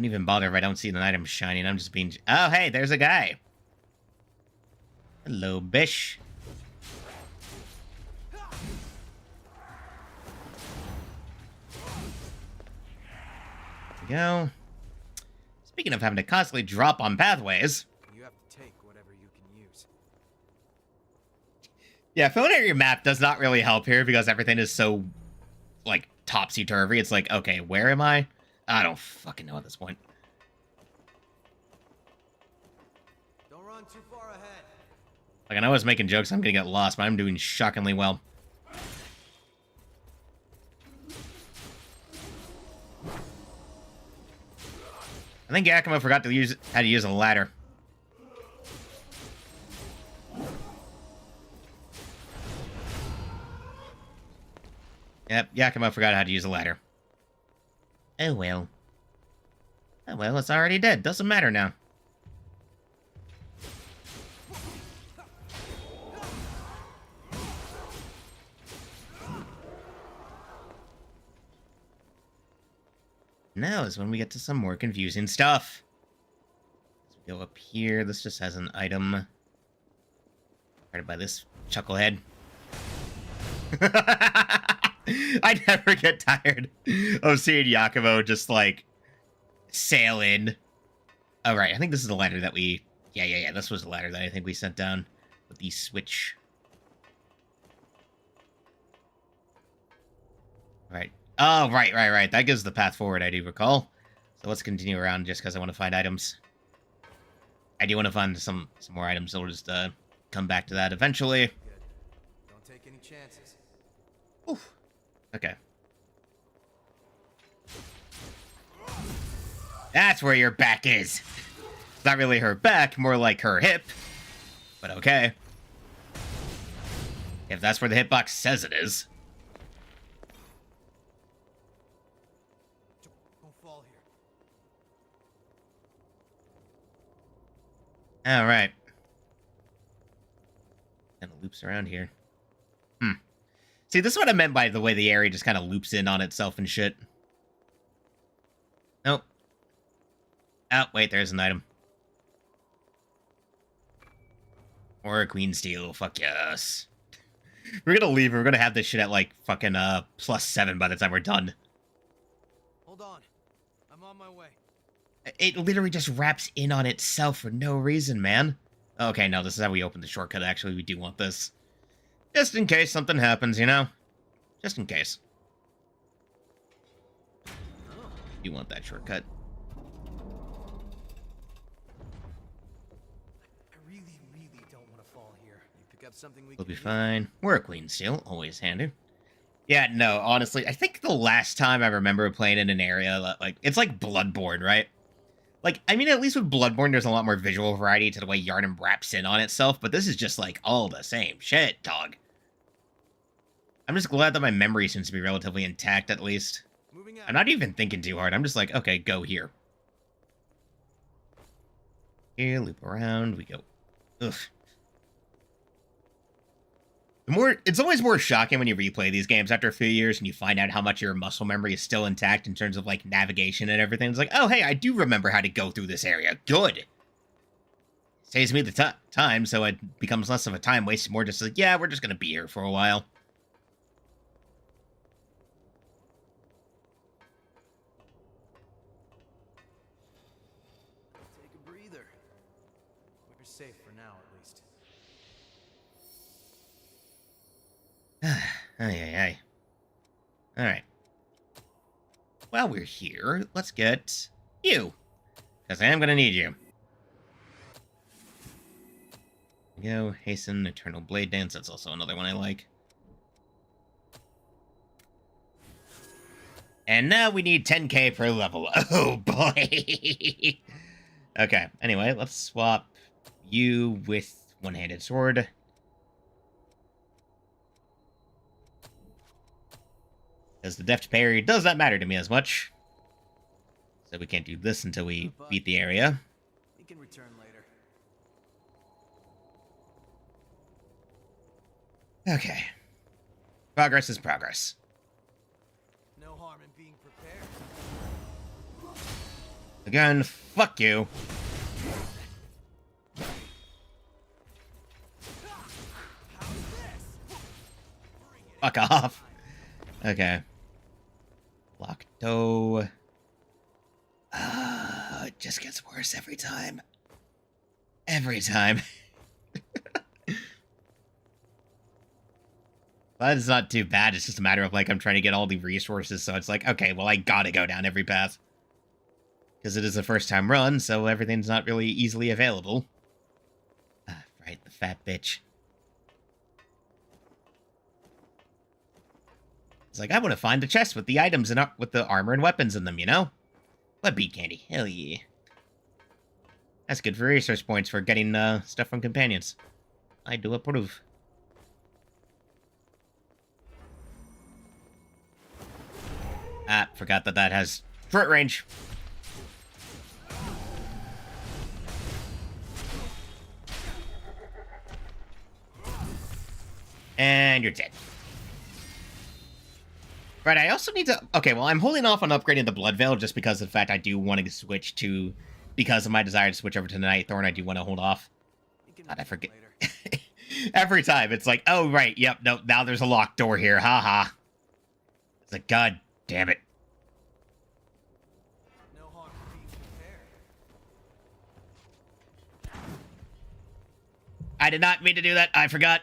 Wouldn't even bother if I don't see an item shining. I'm just being... Oh, hey, there's a guy. Hello, bish. There we go. Speaking of having to constantly drop on pathways... You have to take whatever you can use. Yeah, filling out your map does not really help here because everything is so, like, topsy-turvy. It's like, okay, where am I? I don't fucking know at this point. Don't run too far ahead. Like, I know I was making jokes, I'm gonna get lost, but I'm doing shockingly well. I think Yakimo forgot to use how to use a ladder. Yep, Yakimo forgot how to use a ladder. Oh well. Oh well, it's already dead. Doesn't matter now. Now is when we get to some more confusing stuff. Let's go up here. This just has an item. Right by this chucklehead. I never get tired of seeing Yakumo just, like, sail in. Oh, right. I think this is the ladder that we... Yeah. This was the ladder that I think we sent down with the switch. Right. Oh, right. That gives the path forward, I do recall. So let's continue around just because I want to find items. I do want to find some more items, so we'll just come back to that eventually. Good. Don't take any chances. Oof. Okay. That's where your back is. It's not really her back, more like her hip. But okay. If that's where the hitbox says it is. Don't fall here. Alright. Kind of loops around here. See, this is what I meant by the way the area just kind of loops in on itself and shit. Nope. Oh, wait, there's an item. Or a queen steel. Fuck yes. We're gonna leave. We're gonna have this shit at, like, fucking, +7 by the time we're done. Hold on. I'm on my way. It literally just wraps in on itself for no reason, man. Okay, no, this is how we open the shortcut, actually. We do want this. Just in case something happens, you know? Just in case. You want that shortcut. I really don't want to fall here. You pick up something we We'll be can fine. We're a queen steel, always handy. Yeah, no, honestly, I think the last time I remember playing in an area, like, it's like Bloodborne, right? Like, I mean, at least with Bloodborne, there's a lot more visual variety to the way Yharnam wraps in on itself, but this is just, like, all the same shit, dog. I'm just glad that my memory seems to be relatively intact, at least. Moving out. I'm not even thinking too hard. I'm just like, okay, go here. Here, loop around, we go. Ugh. It's always more shocking when you replay these games after a few years and you find out how much your muscle memory is still intact in terms of, like, navigation and everything. It's like, oh, hey, I do remember how to go through this area. Good. Saves me the time, so it becomes less of a time waste, more just like, yeah, we're just gonna be here for a while. Take a breather. We're safe for now, at least. Ay. Alright. While we're here, let's get you. Because I am going to need you. There we go. Hasten, Eternal Blade Dance. That's also another one I like. And now we need 10k per level. Oh, boy. Okay. Anyway, let's swap you with one-handed sword. Because the deft parry does not matter to me as much. So we can't do this until we beat the area. You can return later. Okay. Progress is progress. No harm in being prepared. Again, fuck you. Fuck off. Okay. Locked door. It just gets worse every time. Every time. But it's not too bad. It's just a matter of, like, I'm trying to get all the resources, so it's like, okay, well, I gotta go down every path. Because it is a first-time run, so everything's not really easily available. Ah, right, the fat bitch. It's like, I want to find the chest with the items and with the armor and weapons in them, you know? What beat candy? Hell yeah. That's good for resource points for getting stuff from companions. I do approve. Ah, forgot that that has short range. And you're dead. Right, I also need to... Okay, well, I'm holding off on upgrading the Blood Veil just because of the fact I do want to switch to... Because of my desire to switch over to the Nightthorn, I do want to hold off. God, I forget. Every time, it's like, oh, right, yep, no, now there's a locked door here, haha. It's like, god damn it. No harm in being prepared. I did not mean to do that, I forgot.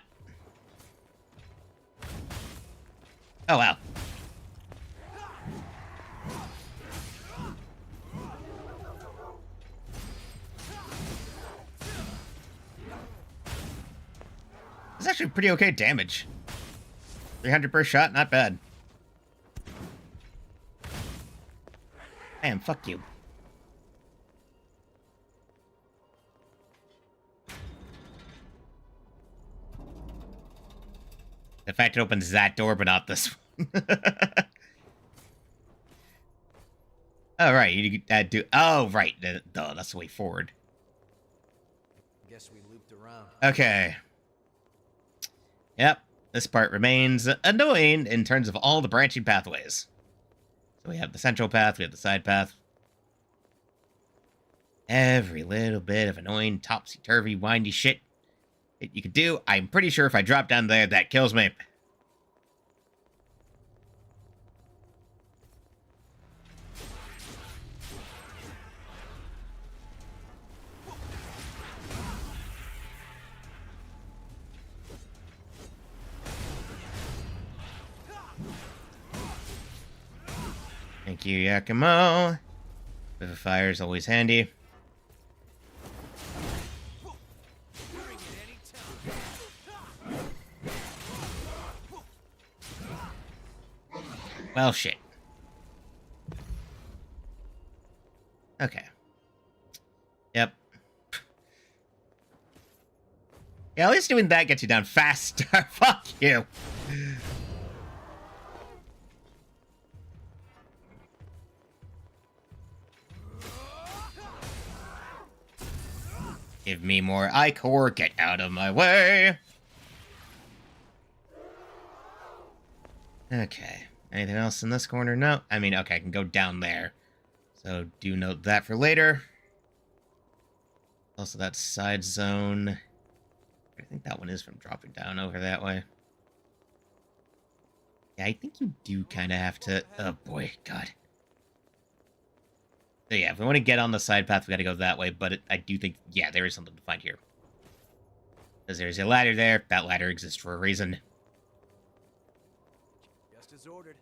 Oh, wow. It's actually pretty okay damage. 300 per shot, not bad. Damn, fuck you. The fact it opens that door, but not this one. Oh, right, you do... Oh, right, duh, that's the way forward. Guess we looped around. Okay. Yep, this part remains annoying in terms of all the branching pathways. So we have the central path, we have the side path. Every little bit of annoying, topsy-turvy, windy shit that you could do. I'm pretty sure if I drop down there, that kills me. Thank you, Yakimo. Vivifire is always handy. Well, shit. Okay. Yep. Yeah, at least doing that gets you down faster. Fuck you. Give me more Ichor. Get out of my way. Okay. Anything else in this corner? No. I mean, okay, I can go down there. So do note that for later. Also, that side zone. I think that one is from dropping down over that way. Yeah, I think you do kind of have to... Oh, boy. God. So yeah, if we want to get on the side path, we got to go that way. But I do think, yeah, there is something to find here. Because there's a ladder there. That ladder exists for a reason. Just as ordered.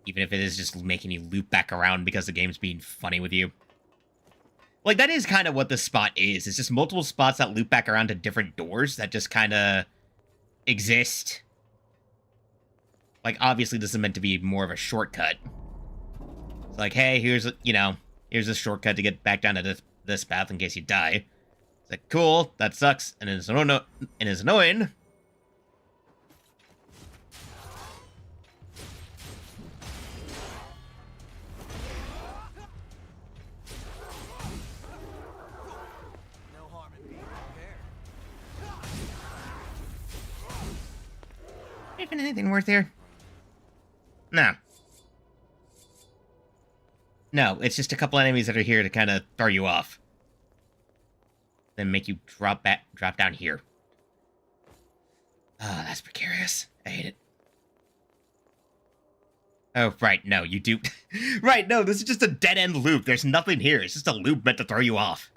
Even if it is just making you loop back around because the game's being funny with you. Like, that is kind of what this spot is. It's just multiple spots that loop back around to different doors that just kind of exist. Like, obviously, this is meant to be more of a shortcut. It's like, hey, here's, you know... Here's a shortcut to get back down to this path in case you die. It's like, cool, that sucks, and it's annoying. No harm in being prepared. Even anything worth here? No. No, it's just a couple enemies that are here to kind of throw you off. Then make you drop down here. Ah, that's precarious. I hate it. Oh, right, no, you do... Right, no, this is just a dead-end loop. There's nothing here. It's just a loop meant to throw you off.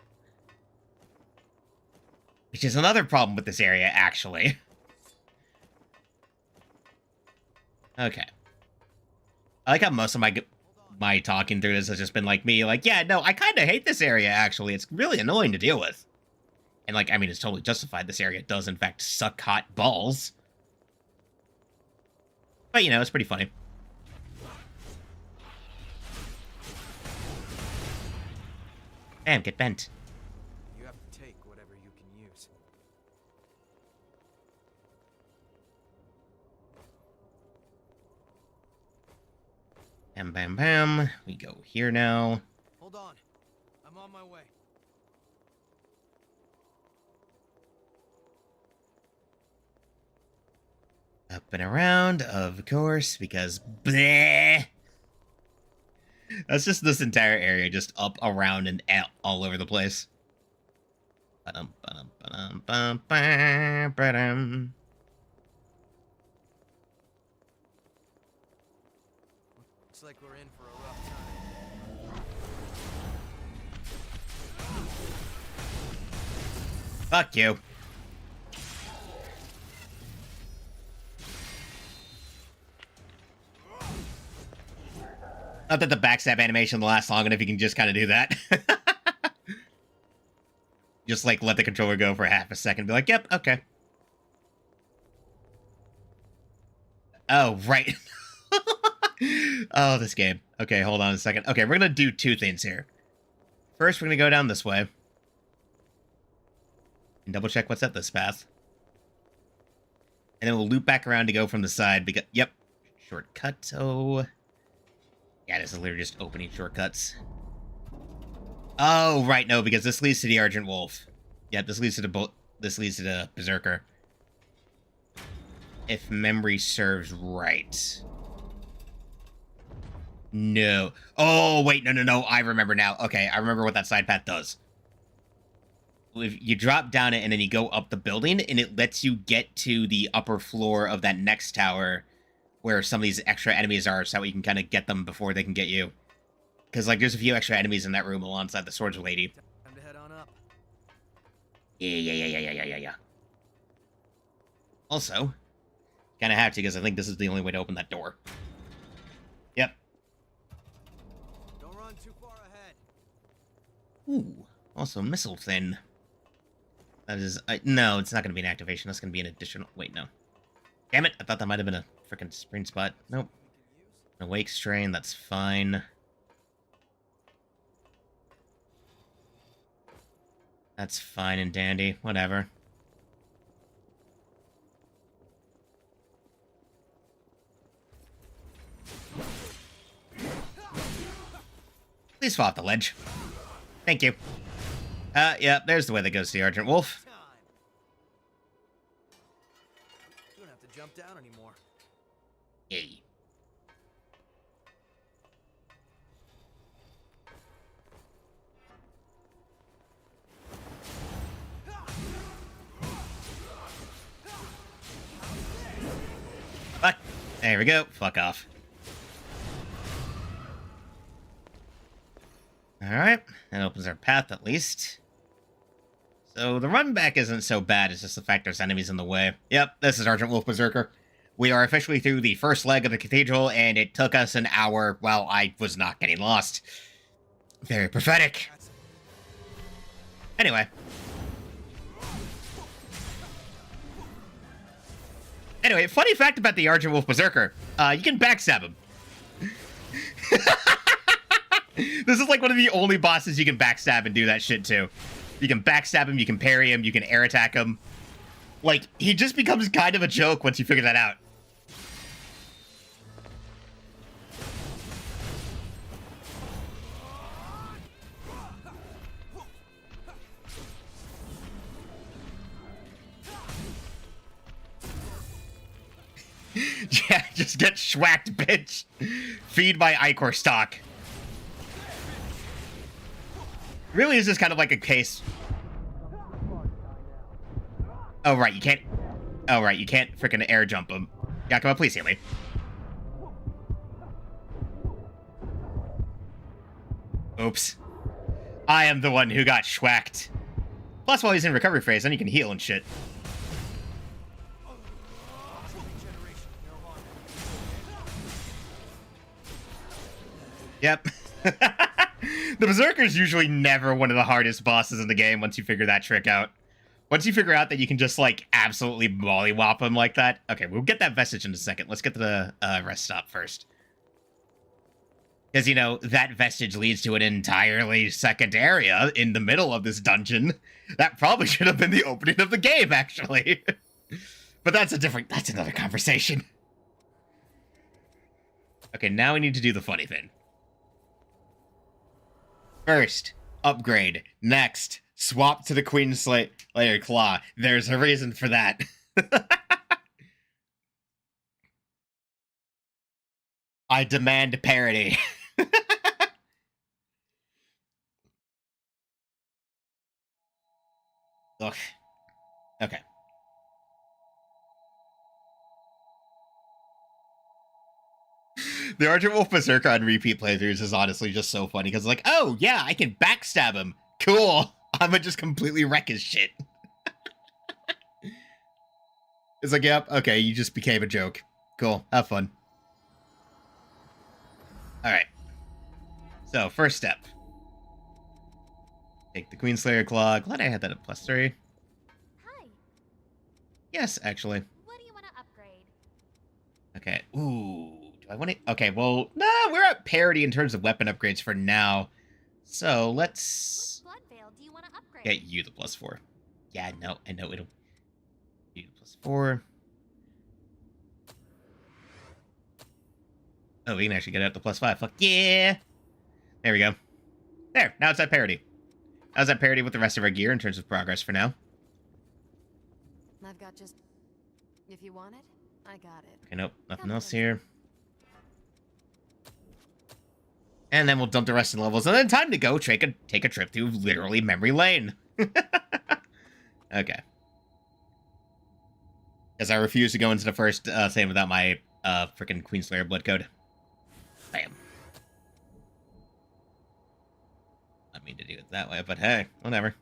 Which is another problem with this area, actually. Okay. I like how most of my talking through this has just been like me, like, yeah, no, I kind of hate this area, actually. It's really annoying to deal with. And, like, I mean, it's totally justified. This area does, in fact, suck hot balls. But, you know, it's pretty funny. Bam, get bent. You have to take whatever you can use. Bam, bam, bam. We go here now. Hold on. I'm on my way. Up and around, of course, because bleh. That's just this entire area, just up, around, and all over the place. Looks like we're in for a rough time. Fuck you. Not that the backstab animation will last long enough, you can just kind of do that. Just, like, let the controller go for half a second. Be like, yep, okay. Oh, right. Oh, this game. Okay, hold on a second. Okay, we're gonna do two things here. First, we're gonna go down this way. And double check what's up this path. And then we'll loop back around to go from the side because, yep. Shortcut, oh... Yeah, this is literally just opening shortcuts. Oh, right, no, because this leads to the Argent Wolf. Yep, this leads to the Berserker. If memory serves right. No. Oh, wait, no, I remember now. Okay, I remember what that side path does. If you drop down it and then you go up the building, and it lets you get to the upper floor of that next tower where some of these extra enemies are, so that you can kind of get them before they can get you. Because, like, there's a few extra enemies in that room alongside the Swords Lady. Time to head on up. Yeah. Also, kind of have to, because I think this is the only way to open that door. Yep. Don't run too far ahead. Ooh, also missile thing. That is... no, it's not going to be an activation. That's going to be an additional... Wait, no. Damn it, I thought that might have been a freaking spring spot. Nope. An awake strain, that's fine. That's fine and dandy. Whatever. Please fall off the ledge. Thank you. Yeah, there's the way that goes to the Argent Wolf. You don't have to jump down anymore. Yay. Fuck. There we go. Fuck off. Alright. That opens our path, at least. So, the run back isn't so bad. It's just the fact there's enemies in the way. Yep, this is Argent Wolf Berserker. We are officially through the first leg of the cathedral, and it took us an hour while I was not getting lost. Very prophetic. Anyway. Funny fact about the Argent Wolf Berserker. You can backstab him. This is like one of the only bosses you can backstab and do that shit to. You can backstab him, you can parry him, you can air attack him. Like, he just becomes kind of a joke once you figure that out. Yeah, just get schwacked, bitch. Feed my Ichor stock. Really, is this kind of like a case? Oh right, you can't. Oh right, you can't freaking air jump him. Yeah, come on, please heal me. Oops. I am the one who got schwacked. Plus, while he's in recovery phase, then you can heal and shit. Yep. The Berserker's usually never one of the hardest bosses in the game once you figure that trick out. Once you figure out that you can just, like, absolutely mollywop him like that. Okay, we'll get that vestige in a second. Let's get to the rest stop first. Because, you know, that vestige leads to an entirely second area in the middle of this dungeon. That probably should have been the opening of the game, actually. But that's another conversation. Okay, now we need to do the funny thing. First, upgrade. Next, swap to the Queen Slayer Claw. There's a reason for that. I demand parity. Ugh. Okay. The Archer Wolf Berserker on repeat playthroughs is honestly just so funny because, like, oh yeah, I can backstab him. Cool. I'ma just completely wreck his shit. It's like, yep, okay, you just became a joke. Cool. Have fun. Alright. So, first step. Take the Queen Slayer Claw. Glad I had that at +3. Hi. Yes, actually. What do you want to upgrade? Okay. Ooh. Do I want to... Okay, well, nah, we're at parity in terms of weapon upgrades for now. So, let's... What blood veil do you want to upgrade? Get you the +4. Yeah, no, I know it'll... You +4. Oh, we can actually get it up to +5. Fuck yeah! There we go. There, now it's at parity. Now it's at parity with the rest of our gear in terms of progress for now. I've got just... If you want it, I got it. Okay, nope, nothing else here. And then we'll dump the rest of the levels, and then time to go take a trip through literally memory lane. Okay. Because I refuse to go into the first thing without my freaking Queenslayer blood code. Bam. I mean to do it that way, but hey, whatever.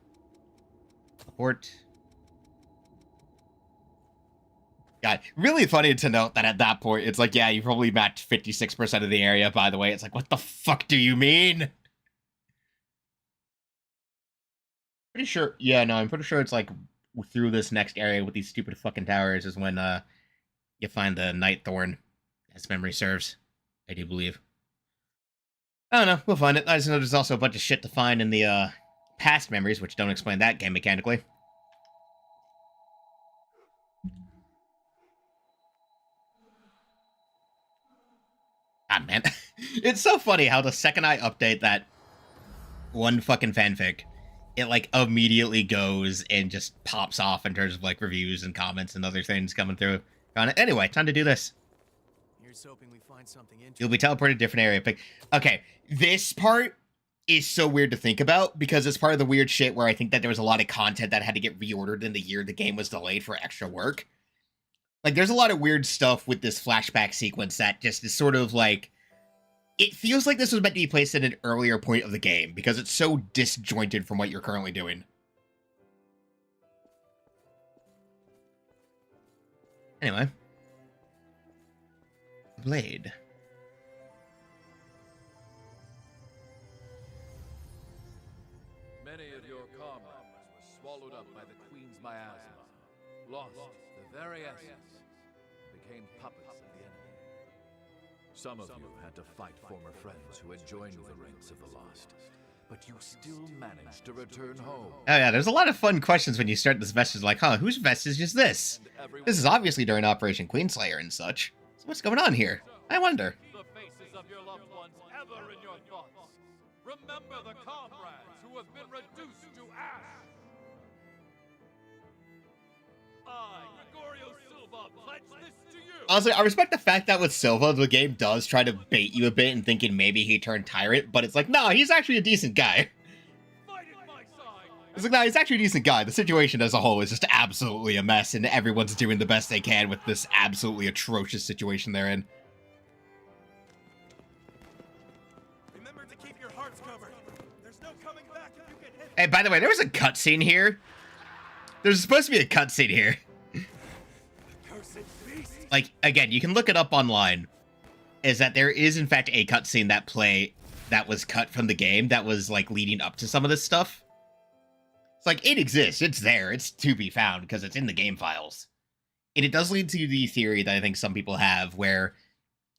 Abort. God, really funny to note that at that point, it's like, yeah, you probably matched 56% of the area, by the way. It's like, what the fuck do you mean? Pretty sure, yeah, no, I'm pretty sure it's like through this next area with these stupid fucking towers is when you find the Night Thorn, as memory serves. I do believe. I don't know, we'll find it. I just know there's also a bunch of shit to find in the past memories, which don't explain that game mechanically. God, man. It's so funny how the second I update that one fucking fanfic, it, like, immediately goes and just pops off in terms of, like, reviews and comments and other things coming through. Anyway, time to do this. Here's hoping we find something interesting. You'll be teleported to a different area. Okay, this part is so weird to think about because it's part of the weird shit where I think that there was a lot of content that had to get reordered in the year the game was delayed for extra work. Like, there's a lot of weird stuff with this flashback sequence that just is sort of like... It feels like this was meant to be placed at an earlier point of the game because it's so disjointed from what you're currently doing. Anyway. Blade. Many of your comrades were swallowed up by the Queen's miasma, lost the very essence, became puppets of the enemy. Some of you had to fight former friends who had joined the ranks of the lost, but you still managed to return home. Oh yeah, there's a lot of fun questions when you start this vestige, like, huh, whose vestige is this? This is obviously during Operation Queenslayer and such. So what's going on here? I wonder. The faces of your loved ones ever in your thoughts. Remember the comrades who have been reduced to ash. I, Gregorio Silva, pledge this to you. Honestly, I respect the fact that with Silva, the game does try to bait you a bit and thinking maybe he turned tyrant, but it's like, no, he's actually a decent guy. Fight It's like, no, he's actually a decent guy. The situation as a whole is just absolutely a mess, and everyone's doing the best they can with this absolutely atrocious situation they're in. Remember to keep your hearts covered. There's no coming back if you get hit. Hey, by the way, there was a cutscene here. There's supposed to be a cutscene here. Cursed beast. Like, again, you can look it up online. Is that there is, in fact, a cutscene that was cut from the game that was, like, leading up to some of this stuff. It's like, it exists. It's there. It's to be found because it's in the game files. And it does lead to the theory that I think some people have where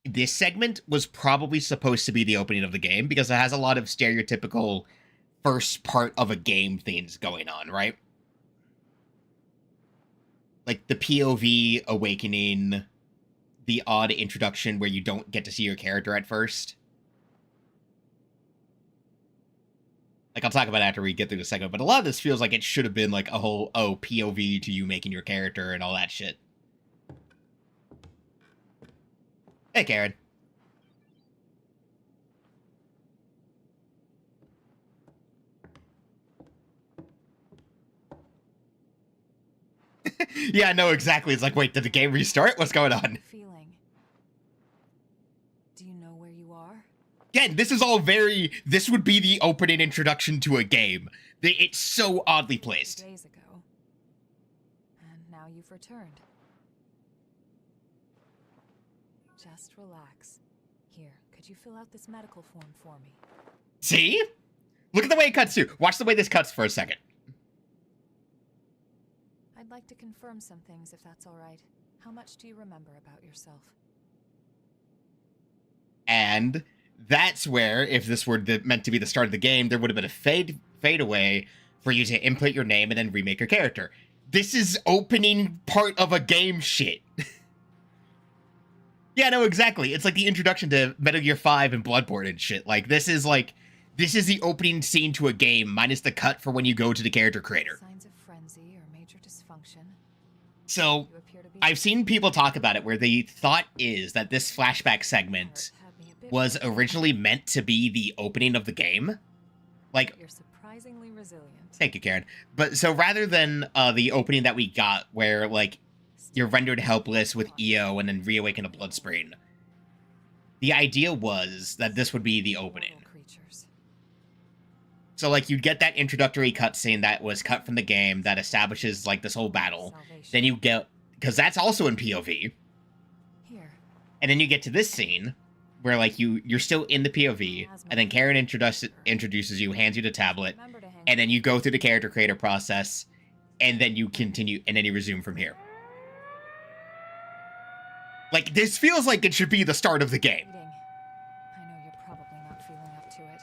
this segment was probably supposed to be the opening of the game because it has a lot of stereotypical first part of a game things going on, right? Like the POV awakening, the odd introduction where you don't get to see your character at first. Like, I'll talk about it after we get through the segment, but a lot of this feels like it should have been, like, a whole, POV to you making your character and all that shit. Hey, Karen. Yeah, I know exactly. It's like, wait, did the game restart? What's going on? Feeling. Do you know where you are? Again, this is all this would be the opening introduction to a game. It's so oddly placed. Days ago. And now you've returned. Just relax. Here, could you fill out this medical form for me? See? Look at the way it cuts too. Watch the way this cuts for a second. I'd like to confirm some things if that's all right. How much do you remember about yourself? And that's where, if this were meant to be the start of the game, there would have been a fade away for you to input your name and then remake your character. This is opening part of a game shit. Yeah, no, exactly. It's like the introduction to Metal Gear 5 and Bloodborne and shit. Like, this is the opening scene to a game, minus the cut for when you go to the character creator. Signs of frenzy or major dysfunction. So, You appear to be I've seen people talk about it where the thought is that this flashback segment was originally meant to be the opening of the game. Like, You're surprisingly resilient. thank you, Karen. But so rather than the opening that we got where, like, you're rendered helpless with EO and then reawaken a Bloodspring, the idea was that this would be the opening. Creatures. So, like, you'd get that introductory cutscene that was cut from the game that establishes, like, this whole battle. Salvation. Then you get... Because that's also in POV. Here. And then you get to this scene where, like, you're still in the POV, and then Karen introduces you, hands you the tablet, Remember to hang and then you go through the character creator process, and then you continue, and then you resume from here. Like, this feels like it should be the start of the game. reading. I know you're probably not feeling up to it.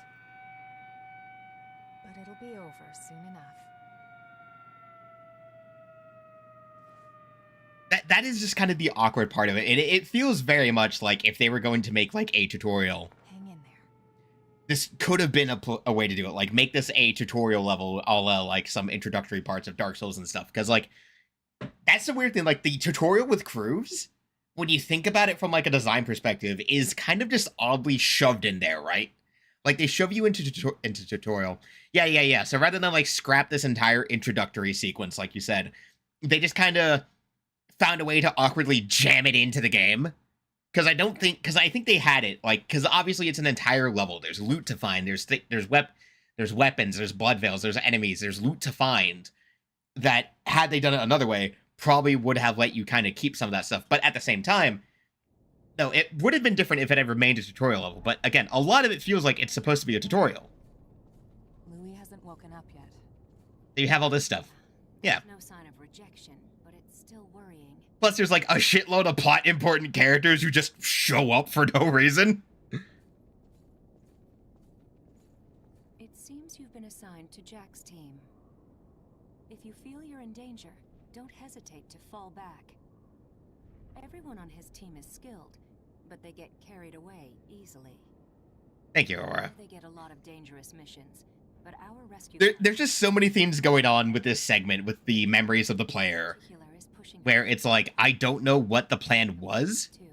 But it'll be over soon enough. That is just kind of the awkward part of it. It feels very much like if they were going to make, like, a tutorial, Hang in there. this could have been a way to do it. Like, make this a tutorial level, a la, like, some introductory parts of Dark Souls and stuff. Because, like, that's the weird thing. Like, the tutorial with Crews, when you think about it from, like, a design perspective, is kind of just oddly shoved in there, right? Like, they shove you into tutorial. Yeah. So rather than, like, scrap this entire introductory sequence, like you said, they just kind of found a way to awkwardly jam it into the game. Because I think they had it, like, because obviously it's an entire level. There's loot to find. There's weapons. There's blood veils. There's enemies. There's loot to find. That, had they done it another way, probably would have let you kind of keep some of that stuff. But at the same time, no, it would have been different if it had remained a tutorial level. But again, a lot of it feels like it's supposed to be a tutorial. Louis hasn't woken up yet. You have all this stuff. Yeah. No sign of rejection, but it's still worrying. Plus, there's like a shitload of plot important characters who just show up for no reason. It seems you've been assigned to Jack's team. If you feel you're in danger, don't hesitate to fall back. Everyone on his team is skilled, but they get carried away easily. Thank you, Aurora. They get a lot of dangerous missions, but our rescue There's just so many things going on with this segment with the memories of the player, is pushing where it's like, I don't know what the plan was. too.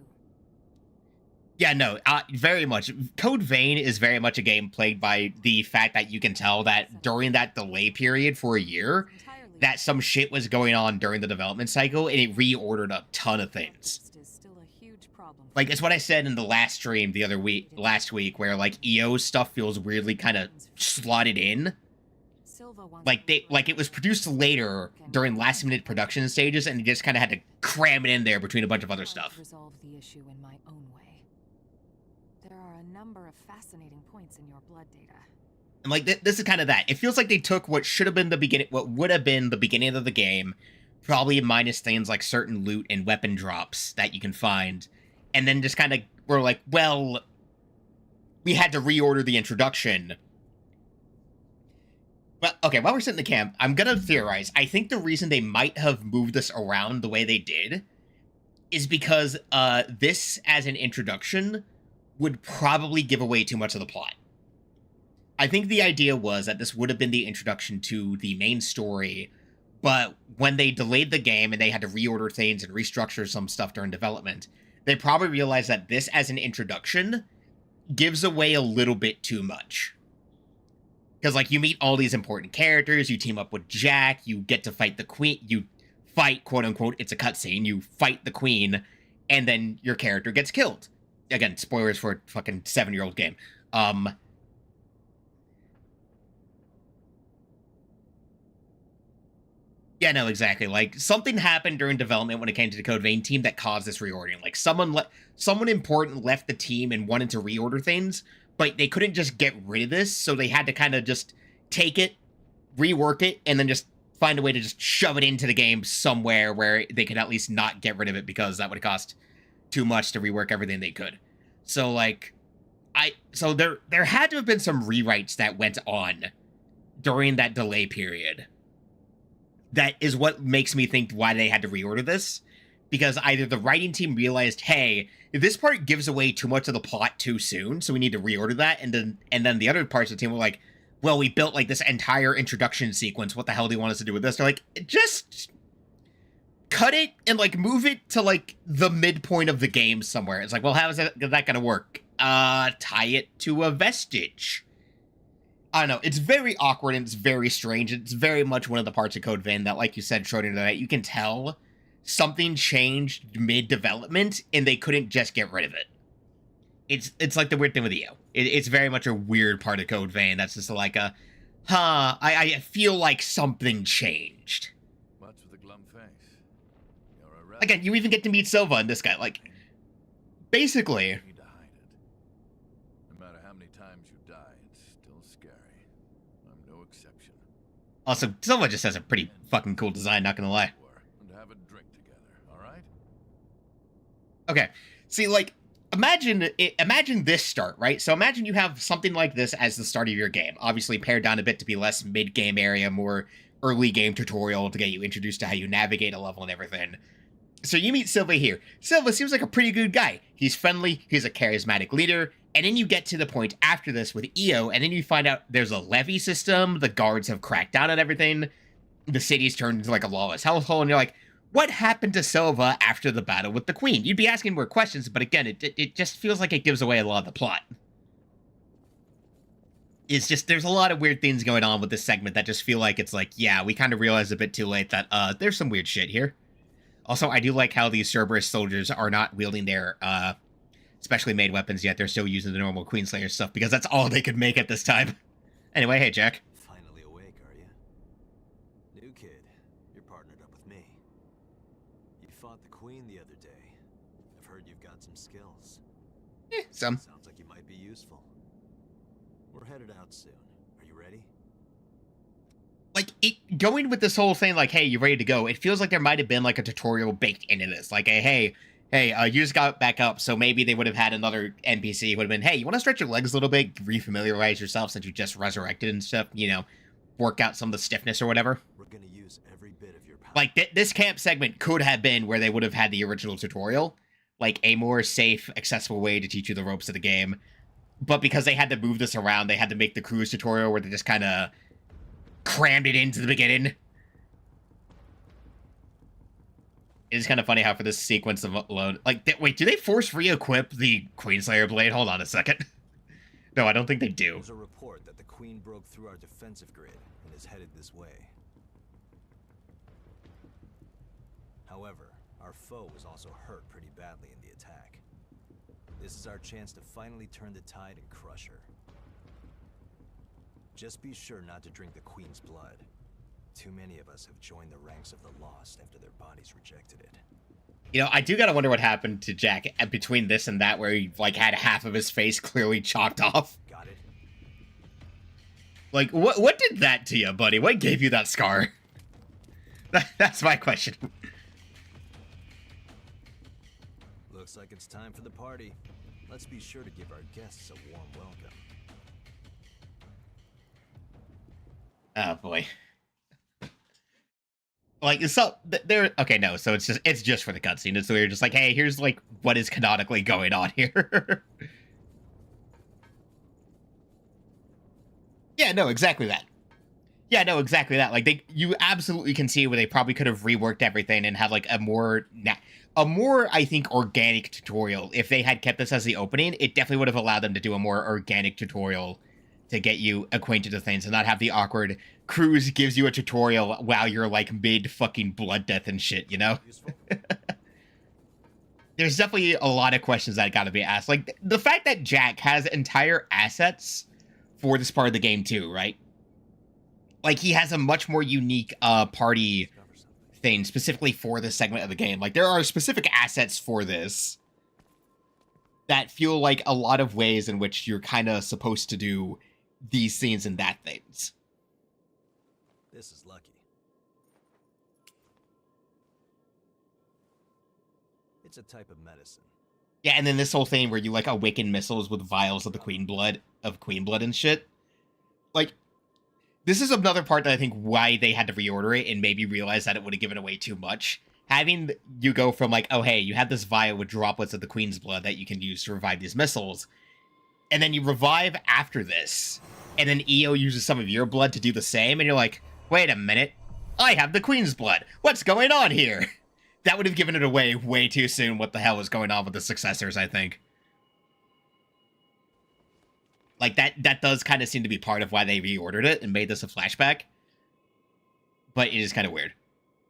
Yeah, no, very much. Code Vein is very much a game plagued by the fact that you can tell that during that delay period for a year, that some shit was going on during the development cycle, and it reordered a ton of things. Like, it's what I said in the last stream last week, where, like, EO stuff feels weirdly kind of slotted in. Like, it was produced later during last-minute production stages, and they just kind of had to cram it in there between a bunch of other stuff. Resolve the issue in my own way. There are a number of fascinating points in your blood data. And, like, this is kind of that. It feels like they took what should have been what would have been the beginning of the game, probably minus things like certain loot and weapon drops that you can find, and then just kind of were like, well, we had to reorder the introduction. But, okay, while we're sitting in the camp, I'm gonna theorize. I think the reason they might have moved this around the way they did is because this, as an introduction, would probably give away too much of the plot. I think the idea was that this would have been the introduction to the main story, but when they delayed the game and they had to reorder things and restructure some stuff during development, they probably realized that this, as an introduction, gives away a little bit too much. Because, like, you meet all these important characters, you team up with Jack, you get to fight the queen, you fight, quote-unquote, it's a cutscene, you fight the queen, and then your character gets killed. Again, spoilers for a fucking 7-year-old game. Yeah, no, exactly. Like, something happened during development when it came to the Code Vein team that caused this reordering. Like, someone important left the team and wanted to reorder things, but they couldn't just get rid of this, so they had to kind of just take it, rework it, and then just find a way to just shove it into the game somewhere where they could at least not get rid of it, because that would cost too much to rework everything they could. So, like, so there had to have been some rewrites that went on during that delay period. That is what makes me think why they had to reorder this. Because either the writing team realized, hey, this part gives away too much of the plot too soon, so we need to reorder that, and then the other parts of the team were like, well, we built, like, this entire introduction sequence, what the hell do you want us to do with this? They're like, just cut it and, like, move it to, like, the midpoint of the game somewhere. It's like, well, how is that gonna work? Tie it to a vestige. I don't know, it's very awkward and it's very strange. It's very much one of the parts of Code Vein that, like you said, Schroeder, that you can tell something changed mid-development and they couldn't just get rid of it. It's like the weird thing with EO. It's very much a weird part of Code Vein that's just like I feel like something changed. Much with a glum face. You're a Again, you even get to meet Silva and this guy. Like, basically, need to hide it. No matter how many times you die, it's still scary. I'm no exception. also, Silva just has a pretty fucking cool design, not gonna lie. And have a drink together, all right? Okay, see, like, imagine this start, right? So imagine you have something like this as the start of your game. Obviously pared down a bit to be less mid-game area, more early game tutorial to get you introduced to how you navigate a level and everything. So you meet Silva here. Silva seems like a pretty good guy. He's friendly, he's a charismatic leader, and then you get to the point after this with EO, and then you find out there's a levy system, the guards have cracked down on everything, the city's turned into like a lawless hellhole, and you're like, what happened to Silva after the battle with the Queen? You'd be asking more questions, but again, it just feels like it gives away a lot of the plot. It's just, there's a lot of weird things going on with this segment that just feel like it's like, yeah, we kind of realized a bit too late that there's some weird shit here. Also, I do like how these Cerberus soldiers are not wielding their specially made weapons yet. They're still using the normal Queenslayer stuff because that's all they could make at this time. Anyway, hey, Jack. Finally awake, are you? New kid, you're partnered up with me. You fought the Queen the other day. I've heard you've got some skills. Some. Sounds like you might be useful. We're headed out soon. Are you ready? Like, going with this whole thing, like, hey, you ready to go? It feels like there might have been, like, a tutorial baked into this. Like, hey, you just got back up, so maybe they would have had another NPC would have been, hey, you want to stretch your legs a little bit, refamiliarize yourself since you just resurrected and stuff, you know, work out some of the stiffness or whatever. We're gonna use every bit of your power. Like, this camp segment could have been where they would have had the original tutorial, like, a more safe, accessible way to teach you the ropes of the game. But because they had to move this around, they had to make the cruise tutorial where they just kind of crammed it into the beginning. It is kind of funny how for this sequence of alone, like, wait, do they force re-equip the Queenslayer blade? Hold on a second. No, I don't think they do. There's a report that the Queen broke through our defensive grid and is headed this way. However, our foe was also hurt pretty badly in the attack. This is our chance to finally turn the tide and crush her. Just be sure not to drink the Queen's blood. Too many of us have joined the ranks of the lost after their bodies rejected it. You know, I do gotta wonder what happened to Jack between this and that, where he, like, had half of his face clearly chopped off. Got it? Like, what did that to you, buddy? What gave you that scar? That's my question. Looks like it's time for the party. Let's be sure to give our guests a warm welcome. Oh, boy. Like, so there. Okay, no. So it's just for the cutscene. It's literally just like, hey, here's like what is canonically going on here. Yeah, no, exactly that. Yeah, no, exactly that. Like, you absolutely can see where they probably could have reworked everything and have like a more, I think, organic tutorial. If they had kept this as the opening, it definitely would have allowed them to do a more organic tutorial to get you acquainted with things and not have the awkward Cruz gives you a tutorial while you're like mid fucking blood death and shit, you know? There's definitely a lot of questions that gotta be asked. Like, the fact that Jack has entire assets for this part of the game too, right? Like, he has a much more unique party thing specifically for this segment of the game. Like, there are specific assets for this that feel like a lot of ways in which you're kind of supposed to do these scenes and that things. This is lucky. It's a type of medicine. Yeah, and then this whole thing where you like awaken missiles with vials of the Queen blood and shit. Like, this is another part that I think why they had to reorder it and maybe realize that it would have given away too much. Having you go from like, oh hey, you have this vial with droplets of the Queen's blood that you can use to revive these missiles, and then you revive after this, and then EO uses some of your blood to do the same, and you're like, wait a minute, I have the Queen's blood. What's going on here? That would have given it away way too soon what the hell was going on with the successors, I think. Like, that does kind of seem to be part of why they reordered it and made this a flashback. But it is kind of weird.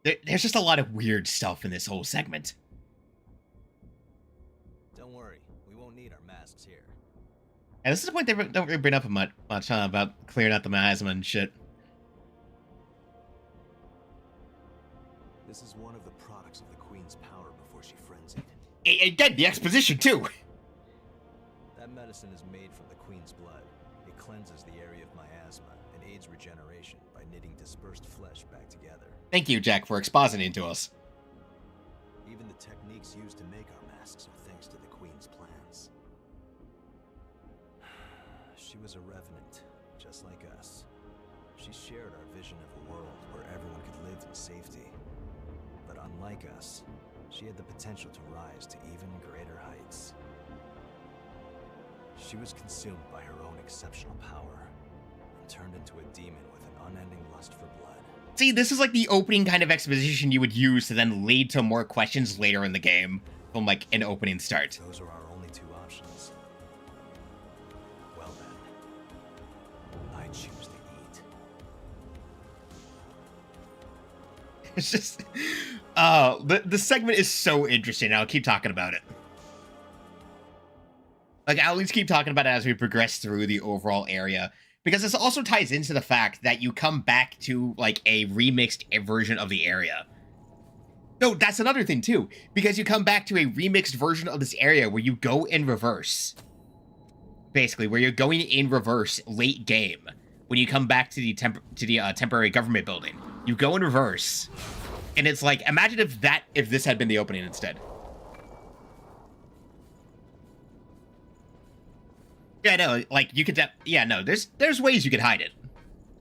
There's just a lot of weird stuff in this whole segment. Don't worry, we won't need our masks here. And this is the point they don't really bring up much about clearing out the miasma and shit. This is one of the products of the Queen's power before she frenzied. Again, the exposition, too! That medicine is made from the Queen's blood. It cleanses the area of miasma and aids regeneration by knitting dispersed flesh back together. Thank you, Jack, for expositing to us. Even the techniques used to make our masks are thanks to the Queen's plans. She was a revenant, just like us. She shared our vision of a world where everyone could live in safety. But unlike us, she had the potential to rise to even greater heights. She was consumed by her own exceptional power and turned into a demon with an unending lust for blood. See, this is like the opening kind of exposition you would use to then lead to more questions later in the game from like an opening start. Those are our only two options. Well then, I choose to eat. It's just, the segment is so interesting. I'll keep talking about it. Like, I'll at least keep talking about it as we progress through the overall area, because this also ties into the fact that you come back to, like, a remixed version of the area. No, that's another thing, too, because you come back to a remixed version of this area where you go in reverse. Basically, where you're going in reverse late game. When you come back to the temporary government building, you go in reverse, and it's like, imagine if this had been the opening instead. Yeah, no, like, you could, yeah, no, there's ways you could hide it.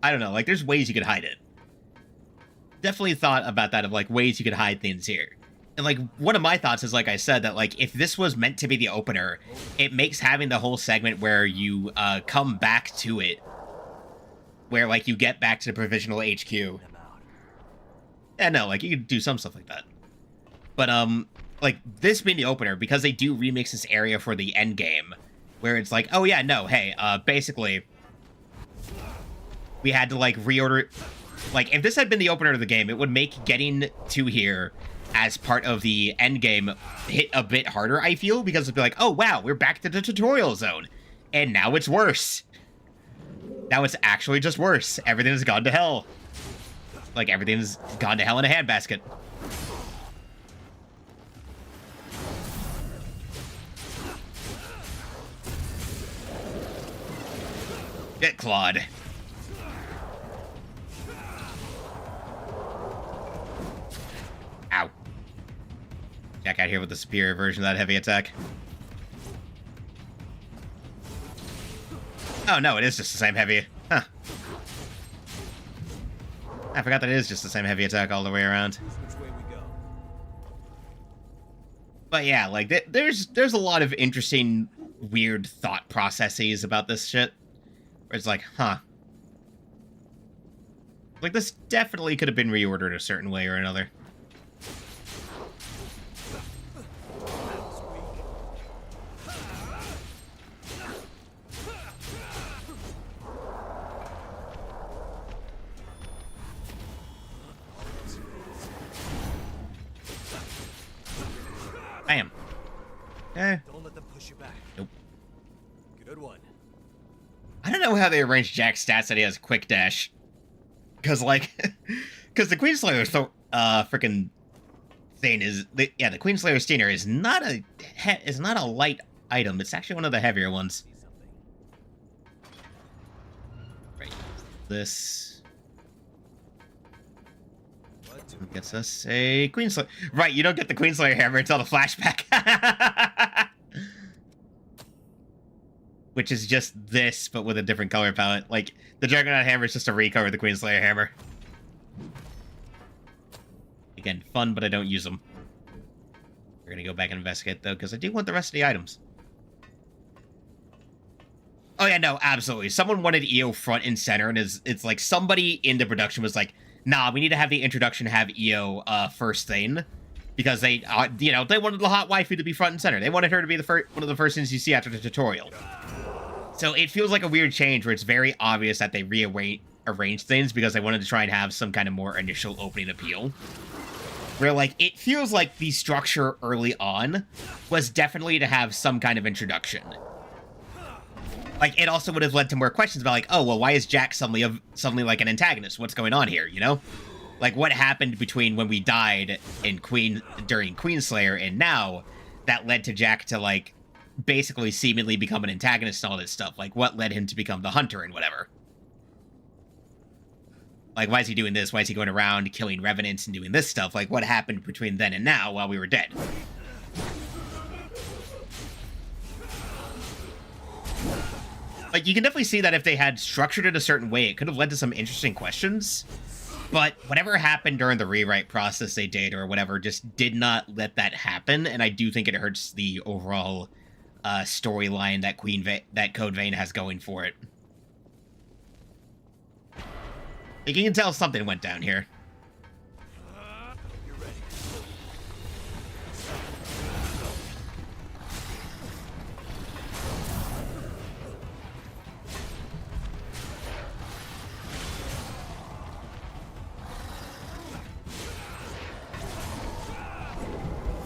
I don't know, like, there's ways you could hide it. Definitely thought about that, of, like, ways you could hide things here. And, like, one of my thoughts is, like I said, that, like, if this was meant to be the opener, it makes having the whole segment where you, come back to it, where, like, you get back to the provisional HQ. Yeah, no, like, you could do some stuff like that. But, like, this being the opener, because they do remix this area for the end game, where it's like, oh yeah, no, hey, basically, we had to, like, reorder... Like, if this had been the opener of the game, it would make getting to here as part of the end game hit a bit harder, I feel, because it'd be like, oh wow, we're back to the tutorial zone. And now it's worse. Now it's actually just worse. Everything's gone to hell. Like, everything's gone to hell in a handbasket. Get clawed. Ow. Jack out here with the superior version of that heavy attack. Oh no, it is just the same heavy. Huh. I forgot that it is just the same heavy attack all the way around. Which way we go? But yeah, like, there's a lot of interesting, weird thought processes about this shit. Where it's like, huh. Like, this definitely could have been reordered a certain way or another. Bam. Eh. Don't let them push you back. Nope. Good one. I don't know how they arranged Jack's stats that he has a quick dash. Because, like, because the Queenslayer freaking thing is, the Queenslayer Stinger is not a light item. It's actually one of the heavier ones. Right. This gets us a Queenslayer. Right, you don't get the Queenslayer hammer until the flashback. Which is just this, but with a different color palette. Like, the Juggernaut hammer is just a recover of the Queenslayer hammer. Again, fun, but I don't use them. We're gonna go back and investigate, though, because I do want the rest of the items. Oh yeah, no, absolutely. Someone wanted EO front and center, and it's like somebody in the production was like, nah, we need to have the introduction have EO first thing. Because they, they wanted the hot waifu to be front and center. They wanted her to be one of the first things you see after the tutorial. So it feels like a weird change where it's very obvious that they rearranged things because they wanted to try and have some kind of more initial opening appeal. Where, like, it feels like the structure early on was definitely to have some kind of introduction. Like, it also would have led to more questions about, like, oh, well, why is Jack suddenly like an antagonist? What's going on here, you know? Like, what happened between when we died during Queenslayer and now that led to Jack to, like, basically seemingly become an antagonist and all this stuff? Like, what led him to become the hunter and whatever? Like, why is he doing this? Why is he going around killing revenants and doing this stuff? Like, what happened between then and now while we were dead? Like, you can definitely see that if they had structured it a certain way, it could have led to some interesting questions. But whatever happened during the rewrite process they did or whatever just did not let that happen, and I do think it hurts the overall storyline that Code Vein has going for it. Like, you can tell something went down here. You're ready.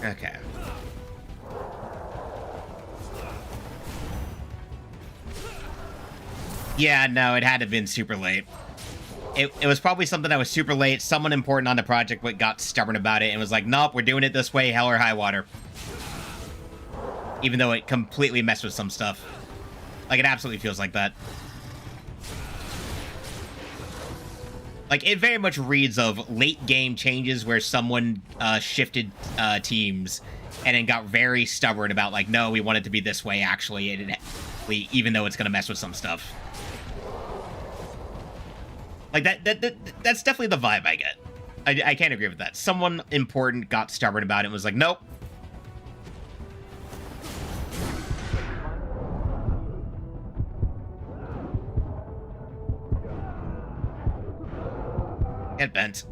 Okay. Yeah, no, it had to have been super late. It was probably something that was super late. Someone important on the project got stubborn about it and was like, nope, we're doing it this way, hell or high water. Even though it completely messed with some stuff. Like, it absolutely feels like that. Like, it very much reads of late game changes where someone shifted teams and then got very stubborn about, like, no, we want it to be this way, actually, and even though it's going to mess with some stuff. Like, that's definitely the vibe I get. I can't agree with that. Someone important got stubborn about it and was like, nope. Get bent.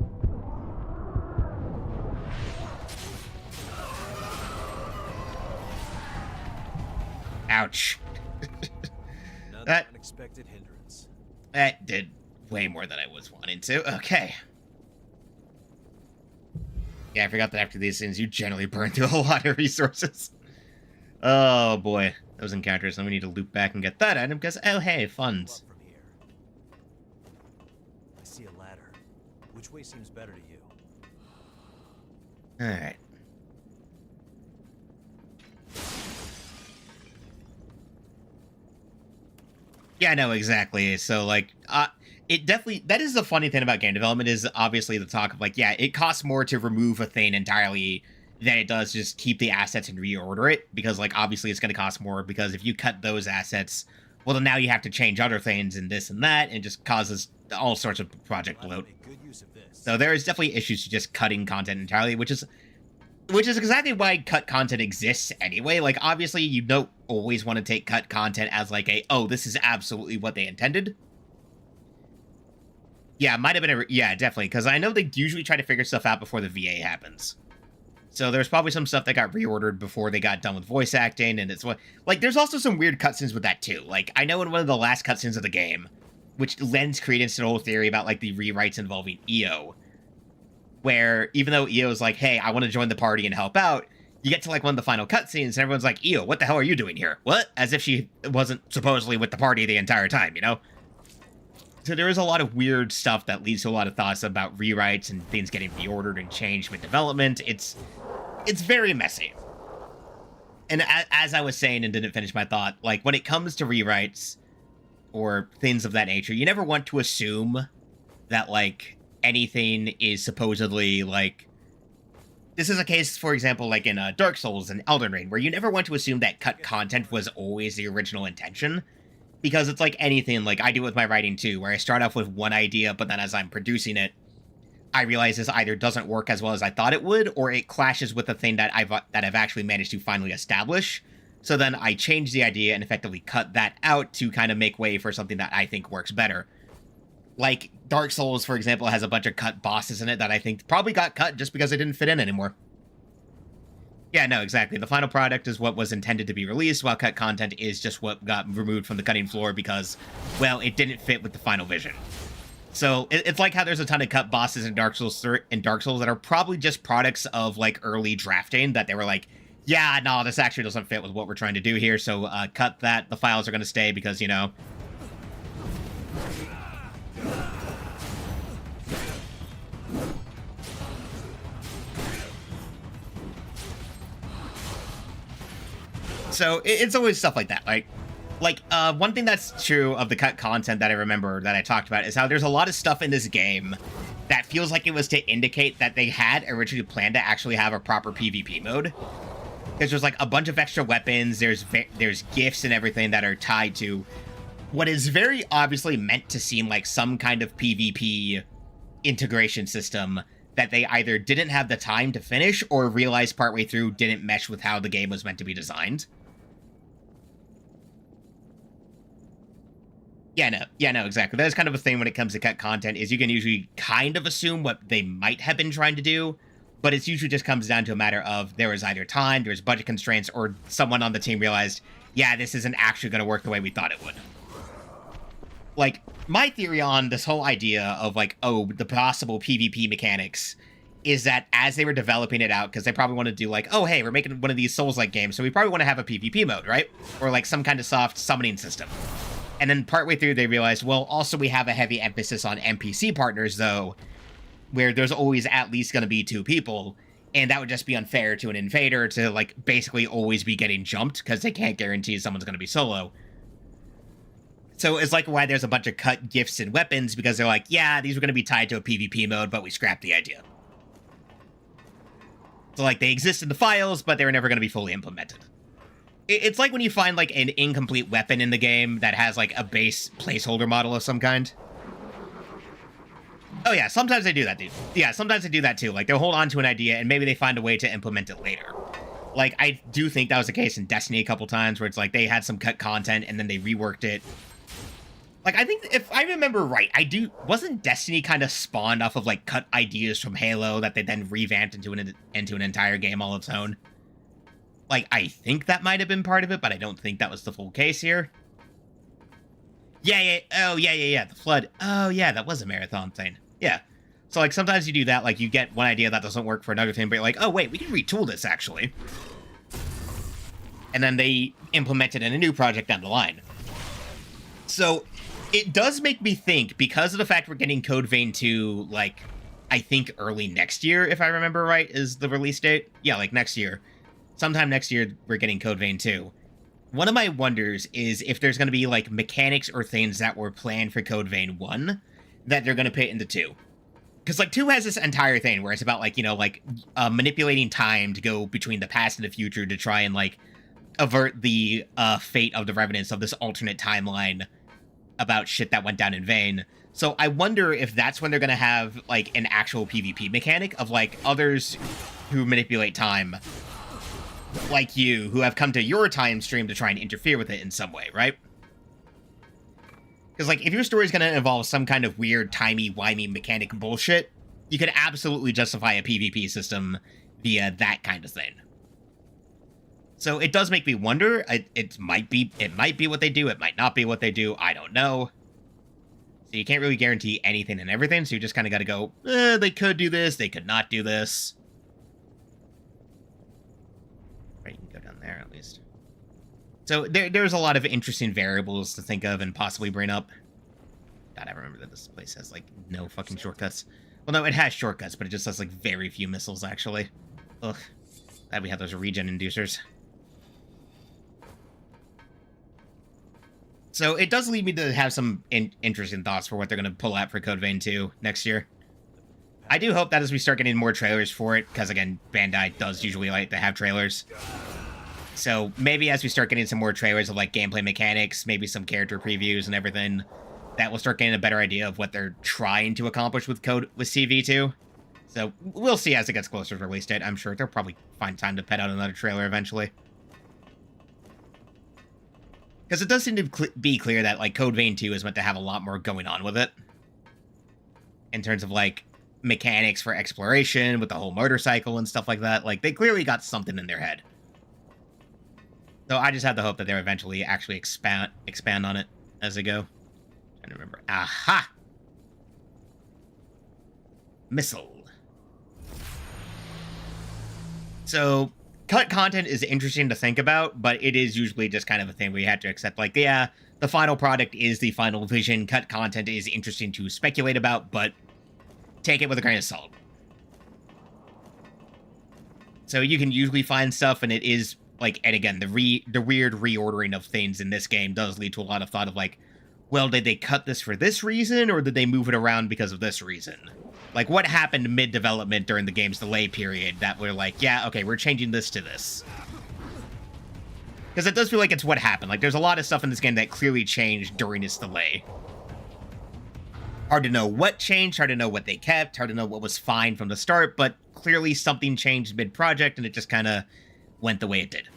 Ouch. Another That- unexpected hindrance. That did way more than I was wanting to. Okay. Yeah, I forgot that after these things, you generally burn through a lot of resources. Oh, boy. Those encounters, and we need to loop back and get that item, because, oh, hey, funds. Up from here. I see a ladder. Which way seems better to you? Alright. Yeah, no, exactly. So, like, it definitely, that is the funny thing about game development, is obviously the talk of, like, yeah, it costs more to remove a thing entirely than it does just keep the assets and reorder it, because, like, obviously it's going to cost more, because if you cut those assets, well, then now you have to change other things and this and that, and it just causes all sorts of project I bloat. make good use of this. So there is definitely issues to just cutting content entirely, which is exactly why cut content exists anyway. Like, obviously, you don't always want to take cut content as like a, oh, this is absolutely what they intended. Yeah, it might have been yeah, definitely, because I know they usually try to figure stuff out before the VA happens. So there's probably some stuff that got reordered before they got done with voice acting, and it's what, like, there's also some weird cutscenes with that too. Like, I know in one of the last cutscenes of the game, which lends credence to the whole theory about, like, the rewrites involving EO, where even though EO's like, hey, I want to join the party and help out, you get to, like, one of the final cutscenes, and everyone's like, EO, what the hell are you doing here? What? As if she wasn't supposedly with the party the entire time, you know? So there is a lot of weird stuff that leads to a lot of thoughts about rewrites and things getting reordered and changed with development. It's very messy. And as I was saying and didn't finish my thought, like, when it comes to rewrites or things of that nature, you never want to assume that, like, anything is supposedly, like... This is a case, for example, like in Dark Souls and Elden Ring, where you never want to assume that cut content was always the original intention. Because it's like anything, like I do with my writing too, where I start off with one idea, but then as I'm producing it, I realize this either doesn't work as well as I thought it would, or it clashes with the thing that I've actually managed to finally establish. So then I change the idea and effectively cut that out to kind of make way for something that I think works better. Like Dark Souls, for example, has a bunch of cut bosses in it that I think probably got cut just because they didn't fit in anymore. Yeah, no, exactly. The final product is what was intended to be released, while cut content is just what got removed from the cutting floor because, well, it didn't fit with the final vision. So it's like how there's a ton of cut bosses in Dark Souls that are probably just products of, like, early drafting that they were like, yeah, no, this actually doesn't fit with what we're trying to do here, so cut that. The files are going to stay because, you know... So it's always stuff like that. Like one thing that's true of the cut content that I remember that I talked about is how there's a lot of stuff in this game that feels like it was to indicate that they had originally planned to actually have a proper PvP mode. Because there's like a bunch of extra weapons, there's gifts and everything that are tied to what is very obviously meant to seem like some kind of PvP integration system that they either didn't have the time to finish or realized partway through didn't mesh with how the game was meant to be designed. Yeah, no, exactly. That is kind of a thing when it comes to cut content, is you can usually kind of assume what they might have been trying to do, but it usually just comes down to a matter of there was either time, there's budget constraints, or someone on the team realized, yeah, this isn't actually going to work the way we thought it would. Like, my theory on this whole idea of, like, oh, the possible PvP mechanics is that as they were developing it out, because they probably want to do, like, oh, hey, we're making one of these Souls-like games, so we probably want to have a PvP mode, right? Or, like, some kind of soft summoning system. And then partway through, they realized, well, also we have a heavy emphasis on NPC partners, though, where there's always at least going to be 2 people, and that would just be unfair to an invader to, like, basically always be getting jumped, because they can't guarantee someone's going to be solo. So it's like why there's a bunch of cut gifts and weapons, because they're like, yeah, these were going to be tied to a PvP mode, but we scrapped the idea. So, like, they exist in the files, but they were never going to be fully implemented. It's like when you find, like, an incomplete weapon in the game that has, like, a base placeholder model of some kind. Oh, yeah, sometimes they do that, dude. Yeah, sometimes they do that, too. Like, they'll hold on to an idea, and maybe they find a way to implement it later. Like, I do think that was the case in Destiny a couple times, where it's like, they had some cut content, and then they reworked it. Like, I think, if I remember right, wasn't Destiny kind of spawned off of, like, cut ideas from Halo that they then revamped into an entire game all its own? Like, I think that might have been part of it, but I don't think that was the full case here. Oh, yeah, the flood. Oh, yeah, that was a marathon thing. Yeah. So, like, sometimes you do that, like, you get one idea that doesn't work for another thing, but you're like, oh, wait, we can retool this, actually. And then they implement it in a new project down the line. So, it does make me think, because of the fact we're getting Code Vein 2, like, I think early next year, if I remember right, is the release date. Yeah, like, next year. Sometime next year, we're getting Code Vein 2. One of my wonders is if there's going to be, like, mechanics or things that were planned for Code Vein 1 that they're going to put into 2. Because, like, 2 has this entire thing where it's about, like, you know, like, manipulating time to go between the past and the future to try and, like, avert the fate of the Revenants of this alternate timeline about shit that went down in vain. So I wonder if that's when they're going to have, like, an actual PvP mechanic of, like, others who manipulate time, like you, who have come to your time stream to try and interfere with it in some way, right? Because, like, if your story is going to involve some kind of weird, timey-wimey mechanic bullshit, you could absolutely justify a PvP system via that kind of thing. So it does make me wonder. It might be what they do. It might not be what they do. I don't know. So you can't really guarantee anything and everything, so you just kind of got to go, they could do this, they could not do this. Right, you can go down there at least. So there's a lot of interesting variables to think of and possibly bring up. God, I remember that this place has, like, no fucking shortcuts. Well, no, it has shortcuts, but it just has, like, very few missiles, actually. Ugh. Glad we have those regen inducers. So it does lead me to have some interesting thoughts for what they're going to pull out for Code Vein 2 next year. I do hope that as we start getting more trailers for it, because, again, Bandai does usually like to have trailers. So maybe as we start getting some more trailers of, like, gameplay mechanics, maybe some character previews and everything, that we'll start getting a better idea of what they're trying to accomplish with CV2. So we'll see as it gets closer to release date. I'm sure they'll probably find time to put out another trailer eventually. Because it does seem to be clear that, like, Code Vein 2 is meant to have a lot more going on with it. In terms of, like, mechanics for exploration with the whole motorcycle and stuff like that. Like, they clearly got something in their head. So I just have the hope that they'll eventually actually expand on it as they go. I'm trying to remember. Aha! Missile. So cut content is interesting to think about, but it is usually just kind of a thing where you have to accept, like, yeah, the final product is the final vision. Cut content is interesting to speculate about, but take it with a grain of salt. So you can usually find stuff, and it is, like, and again, the weird reordering of things in this game does lead to a lot of thought of, like, well, did they cut this for this reason, or did they move it around because of this reason? Like, what happened mid-development during the game's delay period that we're like, yeah, okay, we're changing this to this? Because it does feel like it's what happened. Like, there's a lot of stuff in this game that clearly changed during its delay. Hard to know what changed, hard to know what they kept, hard to know what was fine from the start, but clearly something changed mid-project, and it just kind of went the way it did.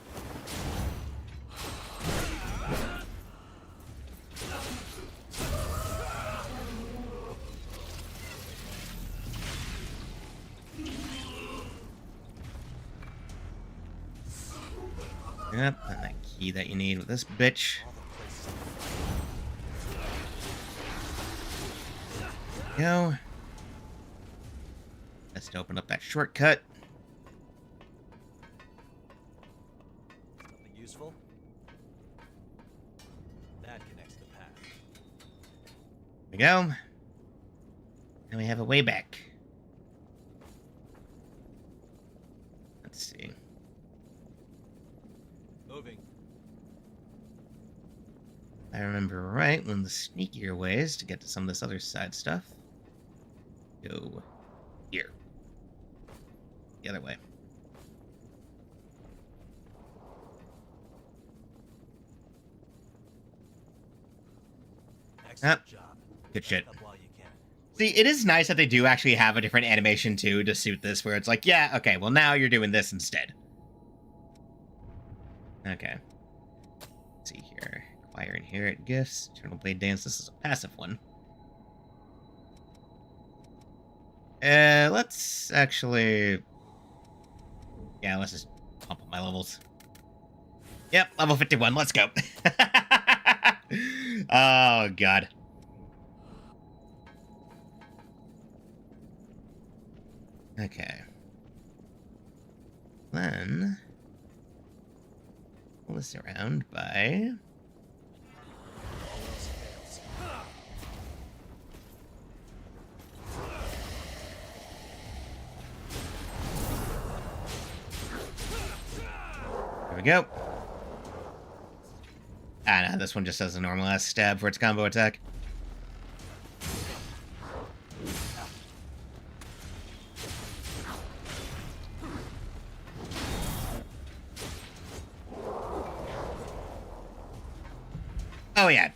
Yep, and that key that you need with this bitch. Go. Let's open up that shortcut. Something useful? That connects the path. There we go. And we have a way back. Let's see. Moving. I remember right, one of the sneakier ways to get to some of this other side stuff. Go here. The other way. Excellent job. Good shit. Up while you can. See, it is nice that they do actually have a different animation, too, to suit this, where it's like, yeah, okay, well, now you're doing this instead. Okay. Let's see here. Acquire inherit gifts. Eternal Blade Dance. This is a passive one. Let's actually... Yeah, let's just pump up my levels. Yep, level 51. Let's go. Oh, God. Okay. Then pull this around by... There we go. Ah, no, this one just has a normal ass stab for its combo attack. Oh yeah,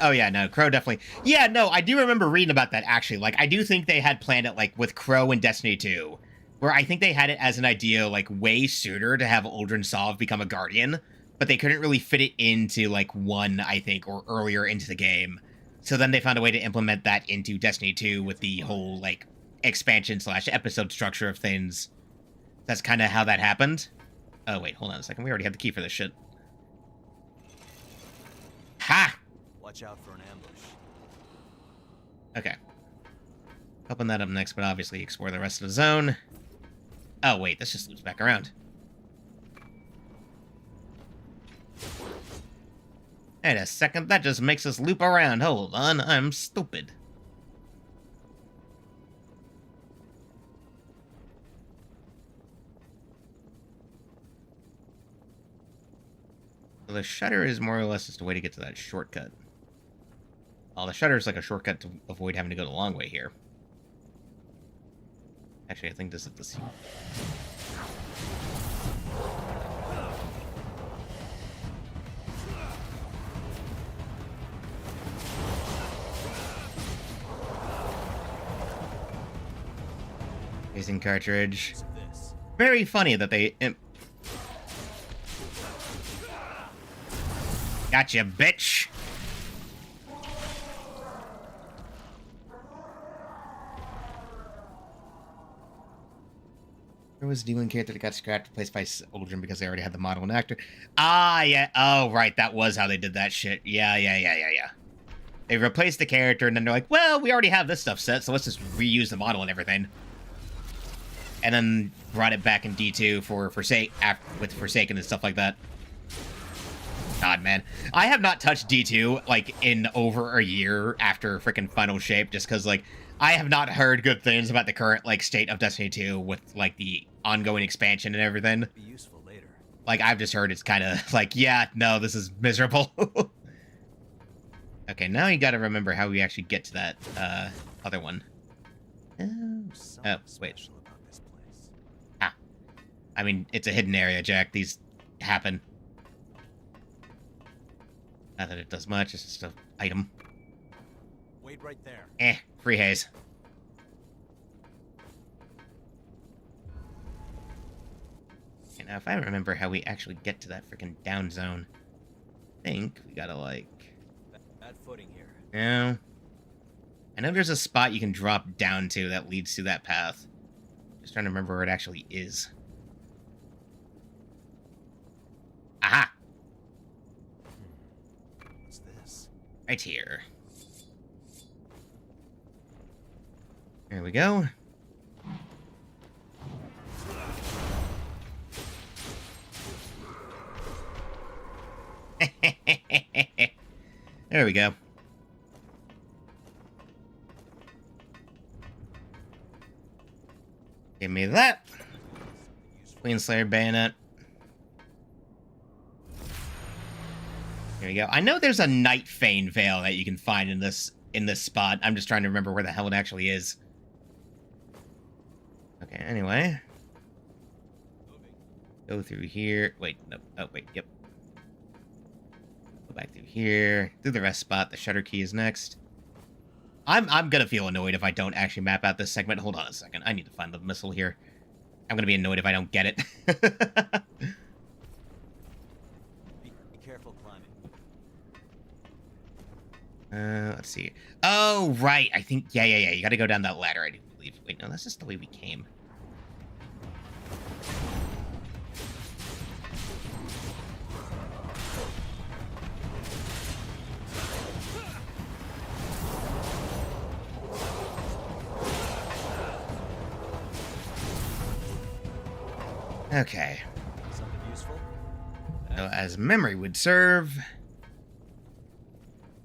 oh yeah, no, Crow definitely. Yeah, no, I do remember reading about that actually. Like, I do think they had planned it like with Crow and Destiny 2, where I think they had it as an idea like way sooner to have Uldren Sov become a Guardian, but they couldn't really fit it into like 1, I think, or earlier into the game. So then they found a way to implement that into Destiny 2 with the whole like expansion / episode structure of things. That's kind of how that happened. Oh wait, hold on a second. We already have the key for this shit. Ha! Watch out for an ambush. Okay. Open that up next, but obviously explore the rest of the zone. Oh, wait, this just loops back around. Wait a second, that just makes us loop around. Hold on, I'm stupid. So the shutter is more or less just a way to get to that shortcut. Well, the shutter is like a shortcut to avoid having to go the long way here. Actually, I think this is the scene. Facing cartridge. Very funny that they... Gotcha, bitch! There was a demon character that got scrapped, replaced by Uldren because they already had the model and actor. Ah, yeah. Oh, right. That was how they did that shit. Yeah. They replaced the character, and then they're like, well, we already have this stuff set, so let's just reuse the model and everything. And then brought it back in D2 for with Forsaken and stuff like that. God, man. I have not touched D2, like, in over a year after freaking Final Shape, just because, like, I have not heard good things about the current, like, state of Destiny 2 with, like, the ongoing expansion and everything. Be useful later. Like, I've just heard it's kind of like, yeah, no, this is miserable. Okay, now you gotta remember how we actually get to that, other one. Oh, wait. Ah. I mean, it's a hidden area, Jack. These happen. Not that it does much, it's just an item. Wait right there. Free haze. Okay, now if I remember how we actually get to that freaking down zone, I think we gotta, like... Bad footing here. No. I know there's a spot you can drop down to that leads to that path. Just trying to remember where it actually is. Aha! What's this? Right here. There we go. There we go. Give me that. Queen Slayer bayonet. There we go. I know there's a Night Fane veil that you can find in this spot. I'm just trying to remember where the hell it actually is. Okay, anyway. Go through here. Wait, no. Oh, wait, yep. Go back through here. Through the rest spot. The shutter key is next. I'm gonna feel annoyed if I don't actually map out this segment. Hold on a second. I need to find the missile here. I'm gonna be annoyed if I don't get it. Be careful climbing. Let's see. Oh, right. I think, yeah. You gotta go down that ladder, I do believe. Wait, no, that's just the way we came. Okay. Something useful? So as memory would serve...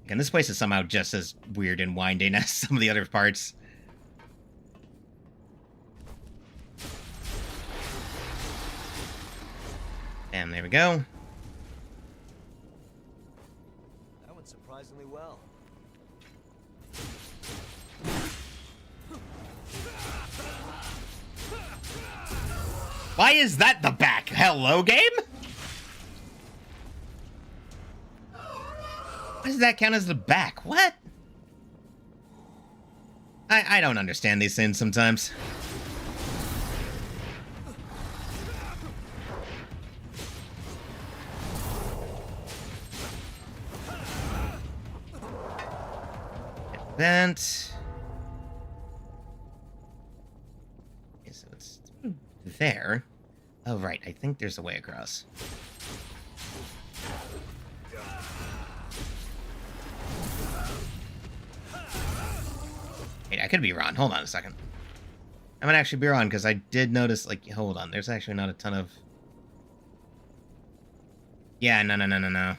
And this place is somehow just as weird and winding as some of the other parts. And there we go. That went surprisingly well. Why is that the back? Hello, game? Why does that count as the back? What? I don't understand these things sometimes. Vent. Okay, so it's there. Oh, right. I think there's a way across. Wait, I could be wrong. Hold on a second. I might actually be wrong, because I did notice, like, hold on. There's actually not a ton of... Yeah, no. No,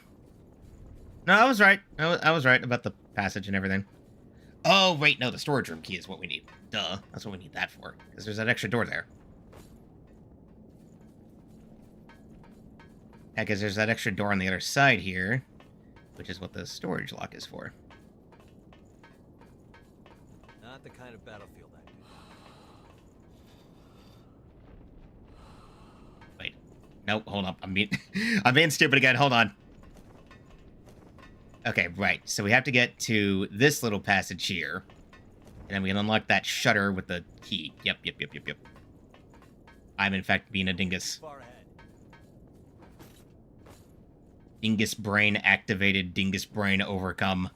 I was right. I was right about the passage and everything. Oh, wait, no, the storage room key is what we need. Duh. That's what we need that for, because there's that extra door there. Yeah, because there's that extra door on the other side here, which is what the storage lock is for. Not the kind of battlefield I do. Wait. Nope, hold up. I'm being stupid again. Hold on. Okay, right. So we have to get to this little passage here. And then we can unlock that shutter with the key. Yep. I'm, in fact, being a dingus. Far ahead. Dingus brain activated. Dingus brain overcome.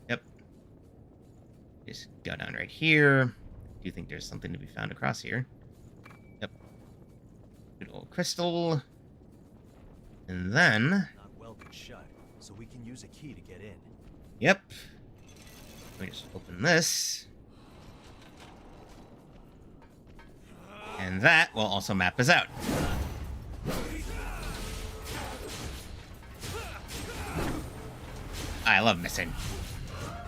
Yep. Just go down right here. Do you think there's something to be found across here? Yep. Good old crystal. And then... Not welded shut, so we can use a key to get in. Yep. Let me just open this. And that will also map us out. I love missing.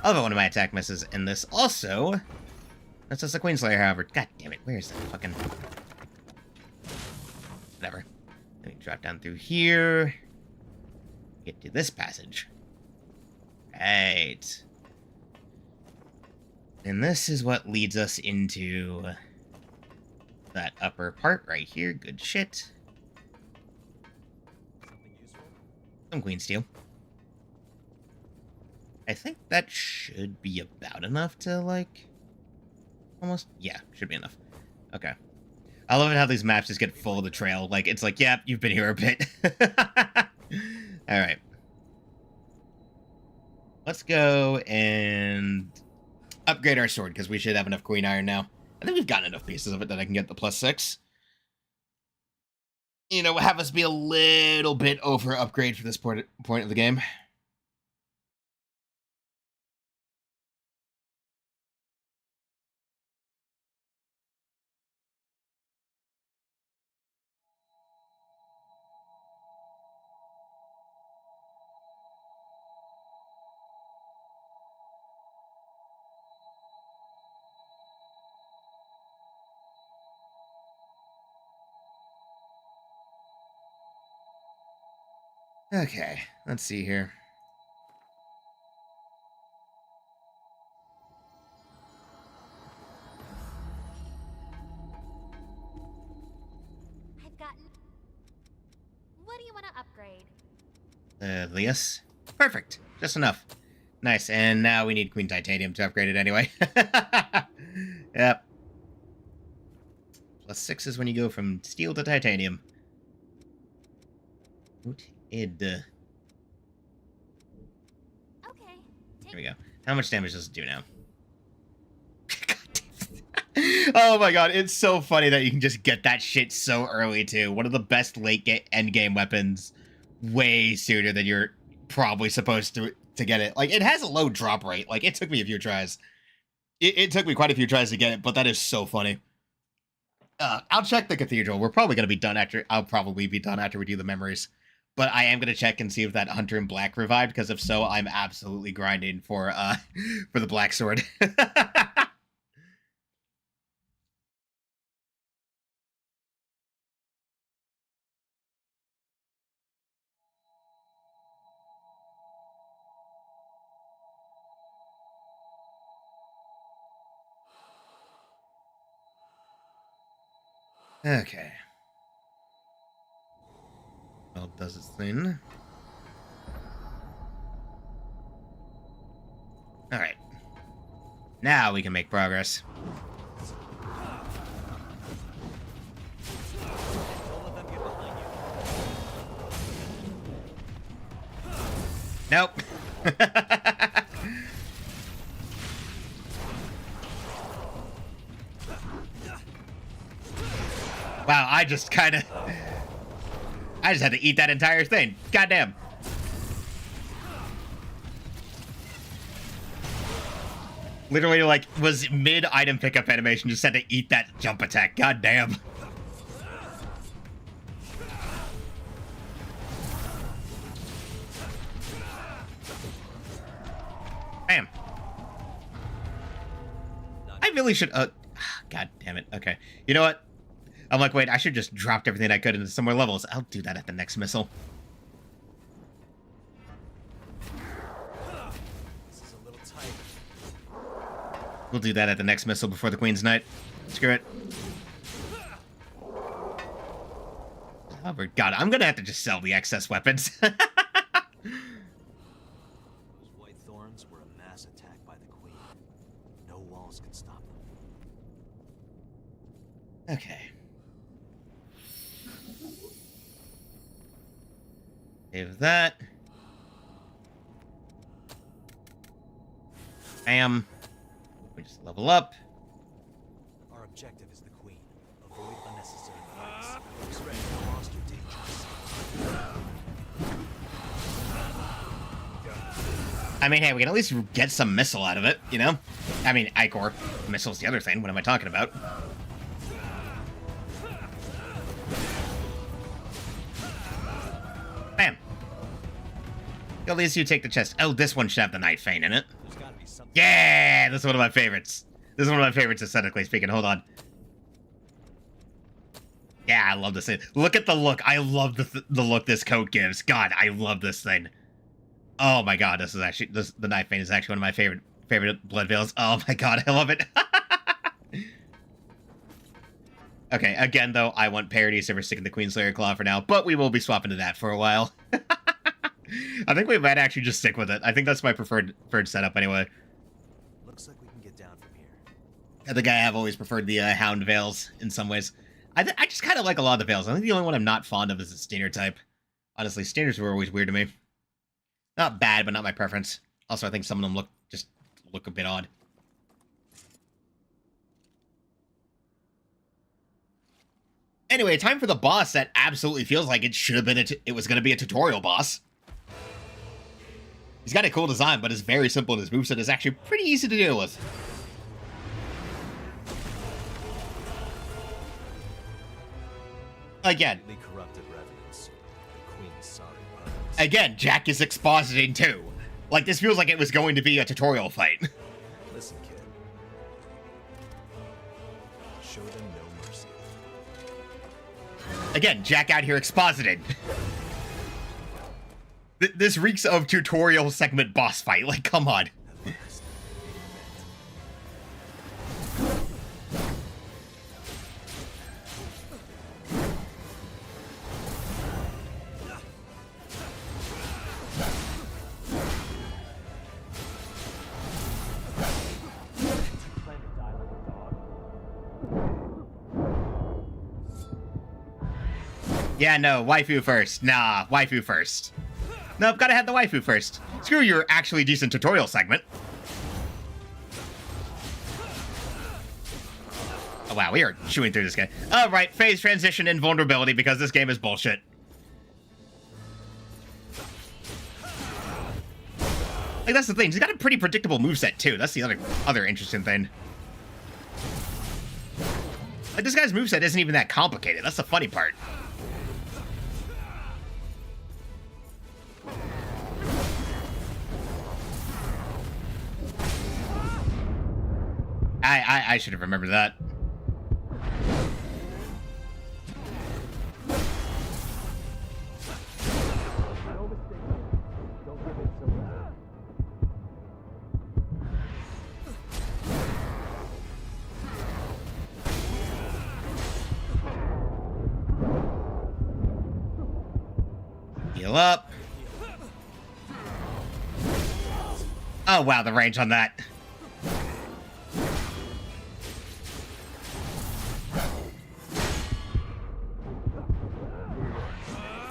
I love it when my attack misses. And this also... That's just a Queenslayer, however. God damn it. Where's that fucking... Whatever. Let me drop down through here. Get to this passage. Right. And this is what leads us into that upper part right here. Good shit. Something useful? Some queen steel. I think that should be about enough to, like... Almost? Yeah, should be enough. Okay. I love it how these maps just get full of the trail. Like, it's like, yep, you've been here a bit. Alright. Let's go and upgrade our sword, because we should have enough queen iron now. I think we've gotten enough pieces of it that I can get the +6. You know, have us be a little bit over upgrade for this point of the game. Okay, let's see here. I've gotten... What do you want to upgrade? Lias? Perfect. Just enough. Nice, and now we need Queen Titanium to upgrade it anyway. Yep. +6 is when you go from steel to titanium. Okay. Here we go. How much damage does it do now? Oh my god, it's so funny that you can just get that shit so early, too. One of the best end game weapons way sooner than you're probably supposed to get it. Like, it has a low drop rate. Like, it took me a few tries. It took me quite a few tries to get it, but that is so funny. I'll check the cathedral. We're probably going to be done after... I'll probably be done after we do the memories. But I am going to check and see if that Hunter in Black revived, because if so, I'm absolutely grinding for the Black Sword. Okay. Well, it does its thing. Alright. Now we can make progress. Nope. Wow, I just had to eat that entire thing. Goddamn. Literally, like, was mid-item pickup animation, just had to eat that jump attack. Goddamn. Bam. I really should, God damn it. Okay. You know what? I'm like, wait, I should just dropped everything I could into some more levels. I'll do that at the next missile. This is a little tight. We'll do that at the next missile before the Queen's Night. Screw it. Oh, God, I'm gonna have to just sell the excess weapons. Those white thorns were a mass attack by the Queen. No walls could stop them. Okay. Save that. Bam. We just level up. Our objective is the Queen. Avoid unnecessary fights. Extract the monster dangerous. I mean, hey, we can at least get some missile out of it, you know? I mean, Ichor. Missile's the other thing. What am I talking about? Bam. At least you take the chest. Oh, this one should have the Night Feint in it. There's gotta be something. Yeah, this is one of my favorites. This is one of my favorites aesthetically speaking. Hold on. Yeah, I love this thing. Look at the look. I love the look this coat gives. God, I love this thing. Oh my God, this is actually the Night Feint is actually one of my favorite blood veils. Oh my God, I love it. Okay, again though, I want parodies, so we're sticking the Queenslayer Claw for now, but we will be swapping to that for a while. I think we might actually just stick with it. I think that's my preferred setup anyway. Looks like we can get down from here. I think I have always preferred the Hound veils in some ways. I just kind of like a lot of the veils. I think the only one I'm not fond of is the Steiner type. Honestly, Steiners were always weird to me. Not bad, but not my preference. Also, I think some of them look a bit odd. Anyway, time for the boss that absolutely feels like it should have been it was going to be a tutorial boss. He's got a cool design, but it's very simple, and his moveset is actually pretty easy to deal with. Again. Corrupted revenants. The Queen's sorry puppets. Again, Jack is expositing too. Like, this feels like it was going to be a tutorial fight. Listen, kid. Show them no mercy. Again, Jack out here expositing. This reeks of tutorial segment boss fight. Like, come on. Yeah, no, waifu first. Nah, waifu first. Nope, gotta have the waifu first. Screw your actually decent tutorial segment. Oh, wow, we are chewing through this guy. Alright, phase transition invulnerability because this game is bullshit. Like, that's the thing. He's got a pretty predictable moveset, too. That's the other interesting thing. Like, this guy's moveset isn't even that complicated. That's the funny part. I should have remembered that. Heal up. Oh, wow, the range on that.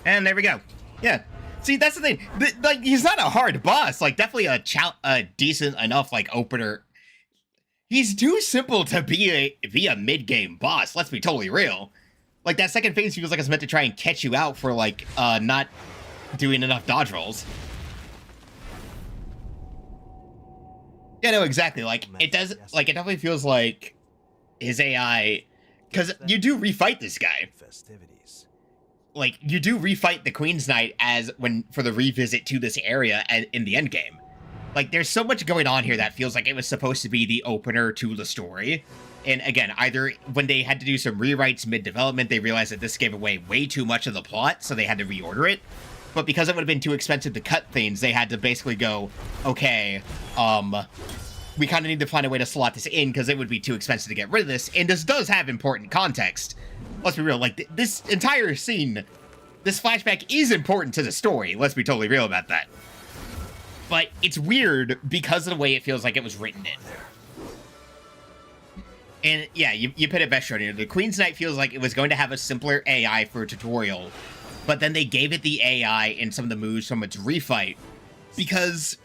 And there we go. Yeah. See, that's the thing. Like, he's not a hard boss. Like, definitely a decent enough, like, opener. He's too simple to be a mid-game boss. Let's be totally real. Like, that second phase feels like it's meant to try and catch you out for, like, not doing enough dodge rolls. Yeah, no, exactly. Like, it does, like, it definitely feels like his AI, because you do refight this guy. Festivities. Like, you do refight the Queen's Knight for the revisit to this area in the endgame. Like, there's so much going on here that feels like it was supposed to be the opener to the story. And again, either when they had to do some rewrites mid-development, they realized that this gave away way too much of the plot, so they had to reorder it. But because it would have been too expensive to cut things, they had to basically go, okay, we kind of need to find a way to slot this in because it would be too expensive to get rid of this. And this does have important context. Let's be real, like, this entire scene, this flashback is important to the story. Let's be totally real about that. But it's weird because of the way it feels like it was written in. And yeah, you put it best, Schroeder. The Queen's Knight feels like it was going to have a simpler AI for a tutorial, but then they gave it the AI and some of the moves from its refight, because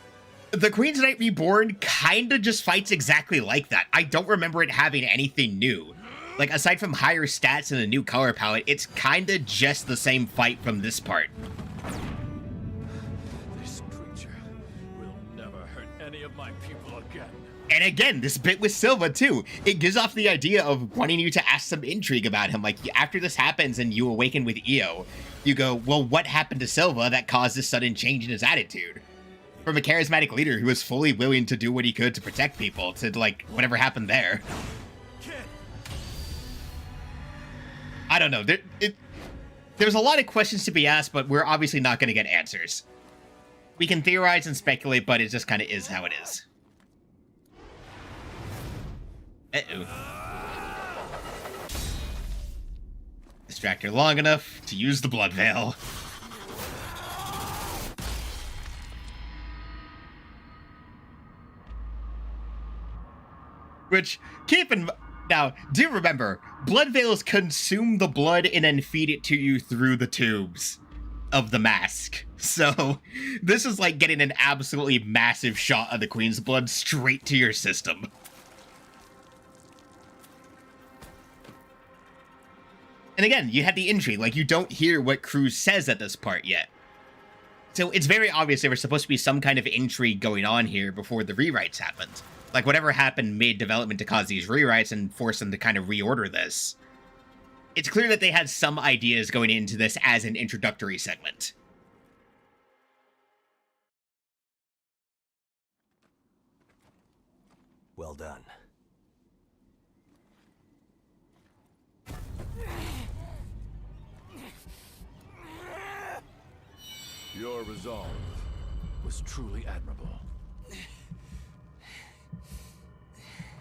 the Queen's Knight Reborn kind of just fights exactly like that. I don't remember it having anything new. Like, aside from higher stats and a new color palette, it's kind of just the same fight from this part. This creature will never hurt any of my people again. And again, this bit with Silva, too. It gives off the idea of wanting you to ask some intrigue about him. Like, after this happens and you awaken with Io, you go, well, what happened to Silva that caused this sudden change in his attitude? From a charismatic leader who was fully willing to do what he could to protect people, to, like, whatever happened there. I don't know. There's a lot of questions to be asked, but we're obviously not going to get answers. We can theorize and speculate, but it just kind of is how it is. Uh-oh. Distract her long enough to use the blood veil. Which, now, do remember, blood veils consume the blood and then feed it to you through the tubes of the mask. So, this is like getting an absolutely massive shot of the Queen's blood straight to your system. And again, you had the intrigue, like, you don't hear what Cruz says at this part yet. So it's very obvious there was supposed to be some kind of intrigue going on here before the rewrites happened. Like, whatever happened mid-development to cause these rewrites and force them to kind of reorder this. It's clear that they had some ideas going into this as an introductory segment. Well done. Your resolve was truly admirable.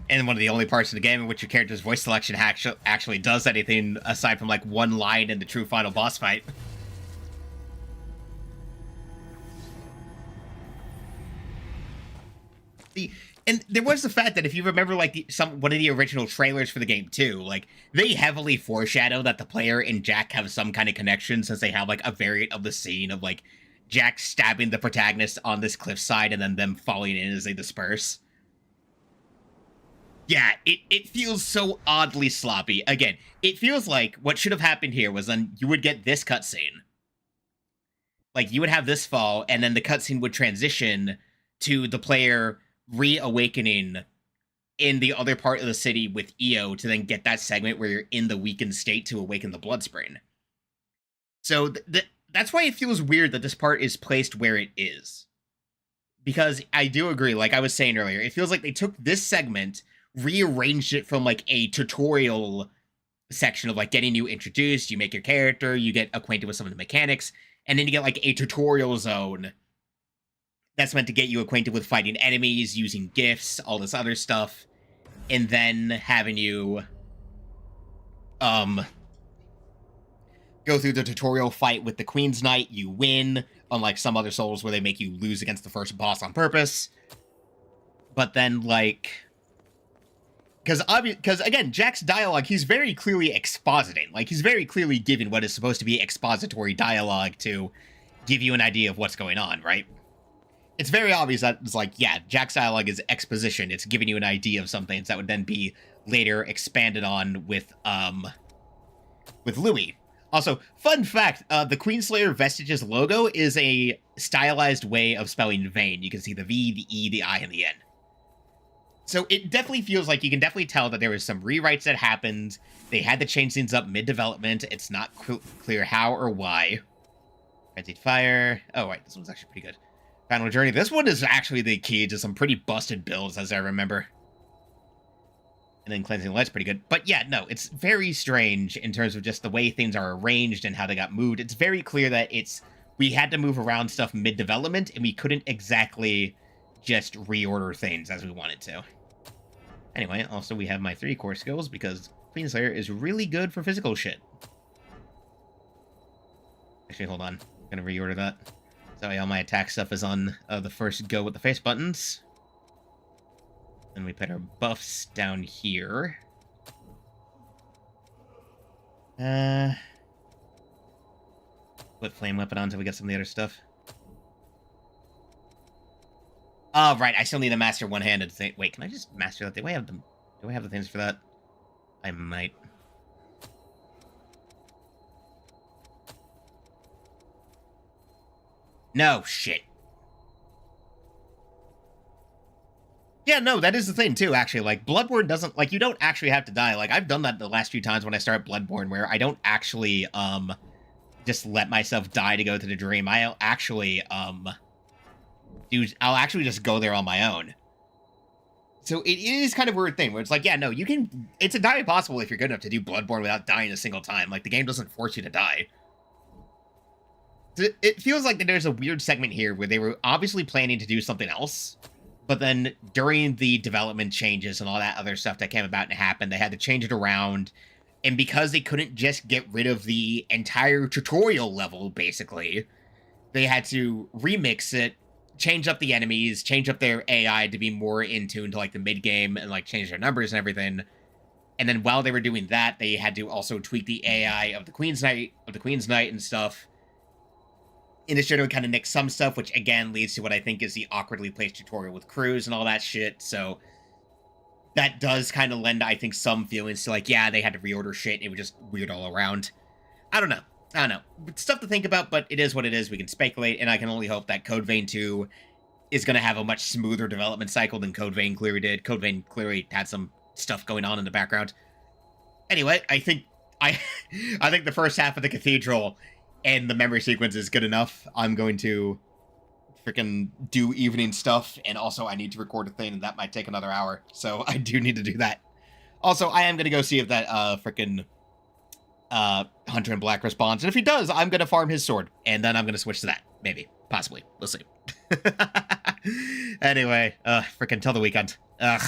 And one of the only parts of the game in which your character's voice selection actually does anything aside from, like, one line in the true final boss fight. And there was the fact that if you remember, like, one of the original trailers for the game too, like, they heavily foreshadow that the player and Jack have some kind of connection, since they have, like, a variant of the scene of, like, Jack stabbing the protagonist on this cliffside and then them falling in as they disperse. Yeah, it feels so oddly sloppy. Again, it feels like what should have happened here was then you would get this cutscene. Like, you would have this fall, and then the cutscene would transition to the player reawakening in the other part of the city with EO to then get that segment where you're in the weakened state to awaken the Bloodspring. So that's why it feels weird that this part is placed where it is. Because I do agree, like I was saying earlier, it feels like they took this segment, rearranged it from like a tutorial section of like getting you introduced, you make your character, you get acquainted with some of the mechanics, and then you get like a tutorial zone that's meant to get you acquainted with fighting enemies, using gifts, all this other stuff, and then having you go through the tutorial fight with the Queen's Knight, you win, unlike some other Souls where they make you lose against the first boss on purpose. But then, like... Because, again, Jack's dialogue, he's very clearly expositing. Like, he's very clearly giving what is supposed to be expository dialogue to give you an idea of what's going on, right? It's very obvious that it's like, yeah, Jack's dialogue is exposition. It's giving you an idea of something that would then be later expanded on with Louis. Also, fun fact, the Queenslayer Vestiges logo is a stylized way of spelling Vayne. You can see the V, the E, the I, and the N. So it definitely feels like you can definitely tell that there was some rewrites that happened. They had to change things up mid-development. It's not clear how or why. Frenzied Fire. Oh, right, this one's actually pretty good. Final Journey. This one is actually the key to some pretty busted builds, as I remember. And then Cleansing Light's pretty good. But yeah, no, it's very strange in terms of just the way things are arranged and how they got moved. It's very clear that we had to move around stuff mid-development, and we couldn't exactly just reorder things as we wanted to. Anyway, also we have my 3 core skills, because Queenslayer is really good for physical shit. Actually, hold on. I'm gonna reorder that. So all my attack stuff is on the first go with the face buttons. Then we put our buffs down here. Put flame weapon on until we get some of the other stuff. Oh, right, I still need to master one-handed thing. Wait, can I just master that? Do I have the things for that? I might. No, shit. Yeah, no, that is the thing, too, actually. Like, Bloodborne doesn't... Like, you don't actually have to die. Like, I've done that the last few times when I start Bloodborne, where I don't actually, just let myself die to go to the dream. I'll actually, I'll actually just go there on my own. So it is kind of a weird thing, where it's like, yeah, no, you can... It's entirely possible if you're good enough to do Bloodborne without dying a single time. Like, the game doesn't force you to die. It feels like that there's a weird segment here where they were obviously planning to do something else, but then during the development changes and all that other stuff that came about and happened, they had to change it around. And because they couldn't just get rid of the entire tutorial level, basically, they had to remix it, change up the enemies, change up their AI to be more in tune to like the mid game and like change their numbers and everything. And then while they were doing that, they had to also tweak the AI of the Queen's Knight and stuff. In this general kind of nix some stuff, which again leads to what I think is the awkwardly placed tutorial with Cruz and all that shit. So that does kind of lend, I think, some feelings to like, yeah, they had to reorder shit. It was just weird all around. I don't know. It's stuff to think about, but it is what it is. We can speculate, and I can only hope that Code Vein 2 is going to have a much smoother development cycle than Code Vein clearly did. Code Vein clearly had some stuff going on in the background. Anyway, I think the first half of the Cathedral and the memory sequence is good enough. I'm going to freaking do evening stuff, and also I need to record a thing, and that might take another hour, so I do need to do that. Also, I am going to go see if that freaking Hunter in Black responds, and if he does, I'm going to farm his sword, and then I'm going to switch to that. Maybe. Possibly. We'll see. Anyway, freaking till the weekend. Ugh.